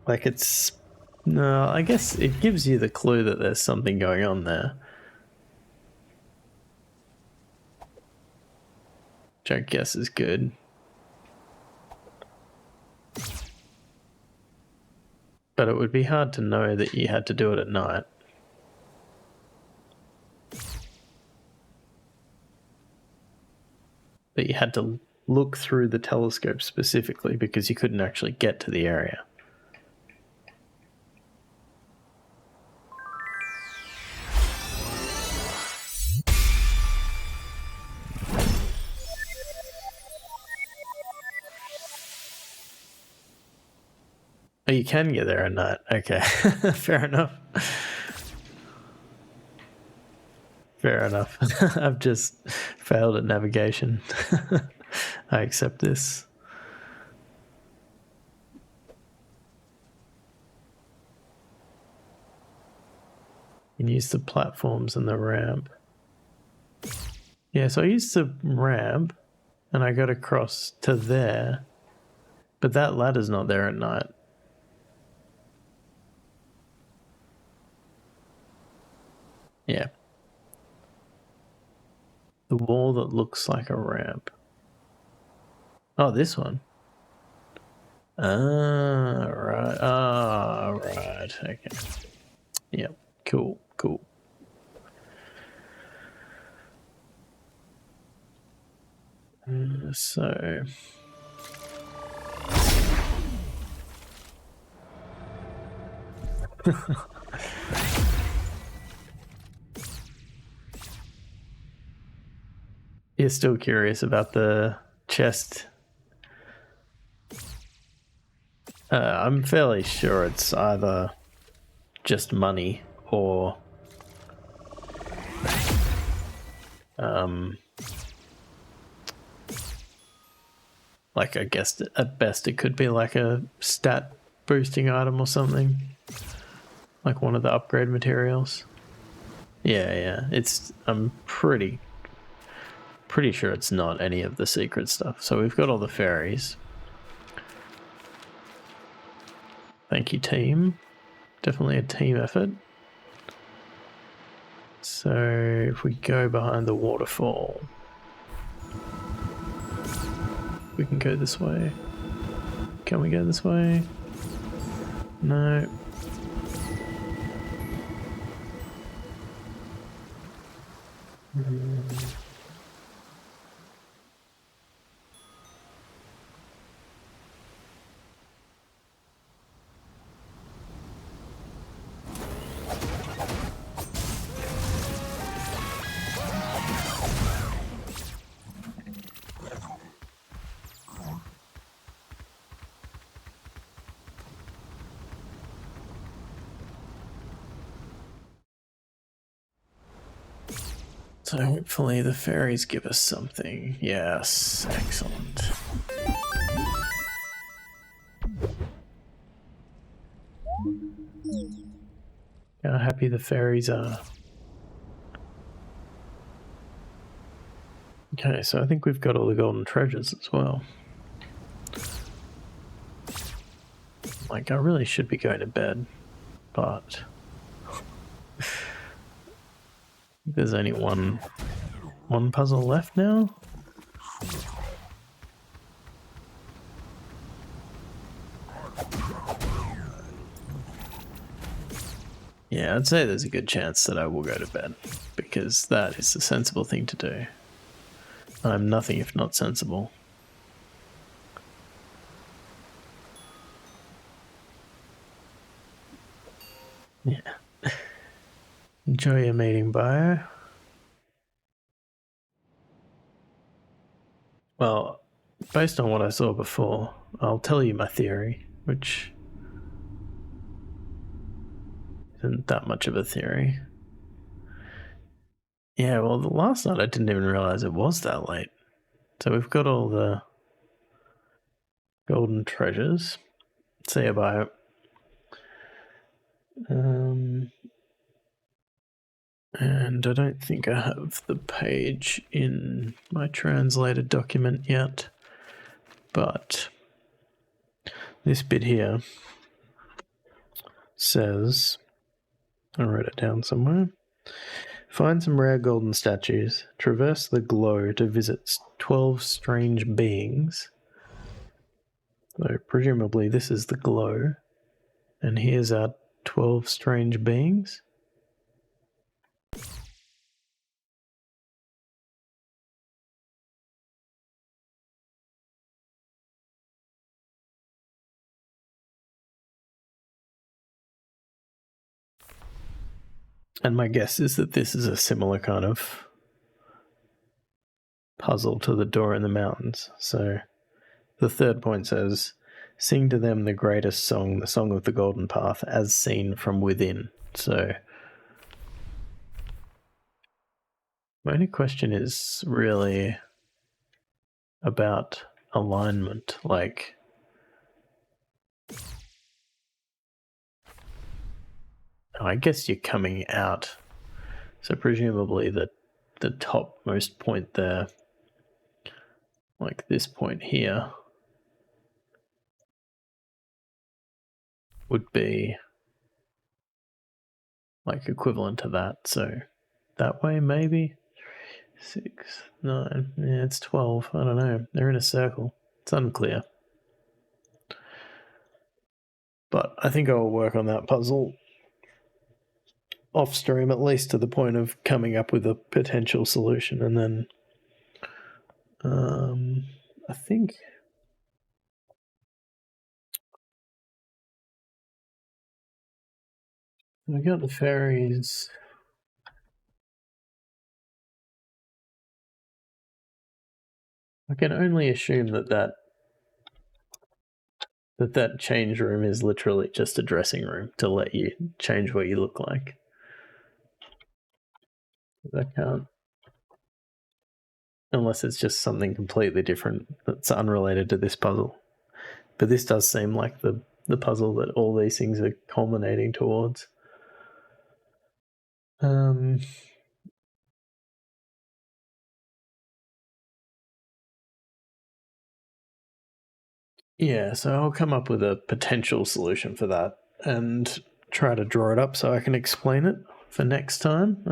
Like it's... No, I guess it gives you the clue that there's something going on there. Which I guess is good. But it would be hard to know that you had to do it at night. That you had to look through the telescope specifically because you couldn't actually get to the area. Oh, you can get there at night. Okay, fair enough. Fair enough. I've just failed at navigation. I accept this. You can use the platforms and the ramp. Yeah, so I used the ramp and I got across to there, but that ladder's not there at night. Yeah. The wall that looks like a ramp. Oh, this one. Ah, right. Ah, right. Okay. Yep. Cool. Cool. So. You're still curious about the chest? I'm fairly sure it's either just money or like I guess at best it could be like a stat boosting item or something, like one of the upgrade materials. Yeah. I'm pretty sure it's not any of the secret stuff. So we've got all the fairies. Thank you, team. Definitely a team effort. So if we go behind the waterfall, we can go this way. Can we go this way? No. So hopefully the fairies give us something. Yes, excellent. How happy the fairies are. Okay, so I think we've got all the golden treasures as well. Like, I really should be going to bed, but there's only one puzzle left now. Yeah, I'd say there's a good chance that I will go to bed, because that is the sensible thing to do. I'm nothing if not sensible. Yeah. Enjoy your meeting, Bio. Well, based on what I saw before, I'll tell you my theory, which isn't that much of a theory. Yeah, well, the last night I didn't even realize it was that late. So we've got all the golden treasures. See you, Bio. And I don't think I have the page in my translated document yet, but this bit here says, I wrote it down somewhere, find some rare golden statues, traverse the glow to visit 12 strange beings. So presumably this is the glow, and here's our 12 strange beings. And my guess is that this is a similar kind of puzzle to the door in the mountains. So the third point says, sing to them the greatest song, the song of the golden path, as seen from within. So my only question is really about alignment. Like, I guess you're coming out, so presumably the topmost point there, like this point here, would be like equivalent to that. So that way, maybe 6, 9. Yeah, it's 12. I don't know. They're in a circle. It's unclear. But I think I'll work on that puzzle off stream, at least to the point of coming up with a potential solution, and then I think I got the fairies. I can only assume that change room is literally just a dressing room to let you change what you look like. I can't. Unless it's just something completely different that's unrelated to this puzzle. But this does seem like the puzzle that all these things are culminating towards. Yeah, so I'll come up with a potential solution for that and try to draw it up so I can explain it for next time.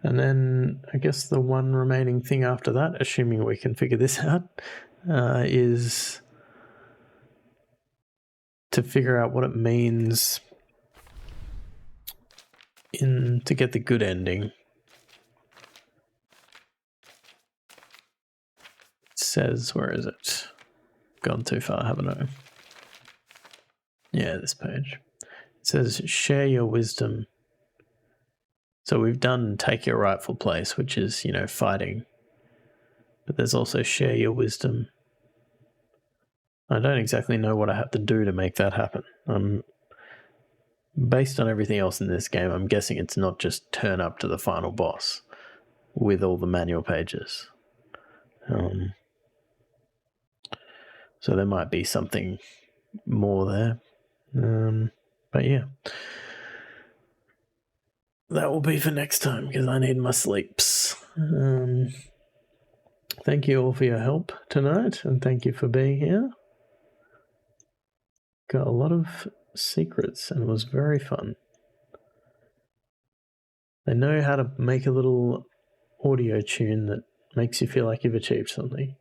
And then I guess the one remaining thing after that, assuming we can figure this out, is to figure out what it means to get the good ending. It says, where is it? Gone too far, haven't I? Yeah, this page. It says, share your wisdom. So we've done take your rightful place, which is, fighting. But there's also share your wisdom. I don't exactly know what I have to do to make that happen. Based on everything else in this game, I'm guessing it's not just turn up to the final boss with all the manual pages. So there might be something more there. But yeah. That will be for next time because I need my sleeps. Thank you all for your help tonight, and thank you for being here. Got a lot of secrets, and it was very fun. They know how to make a little audio tune that makes you feel like you've achieved something.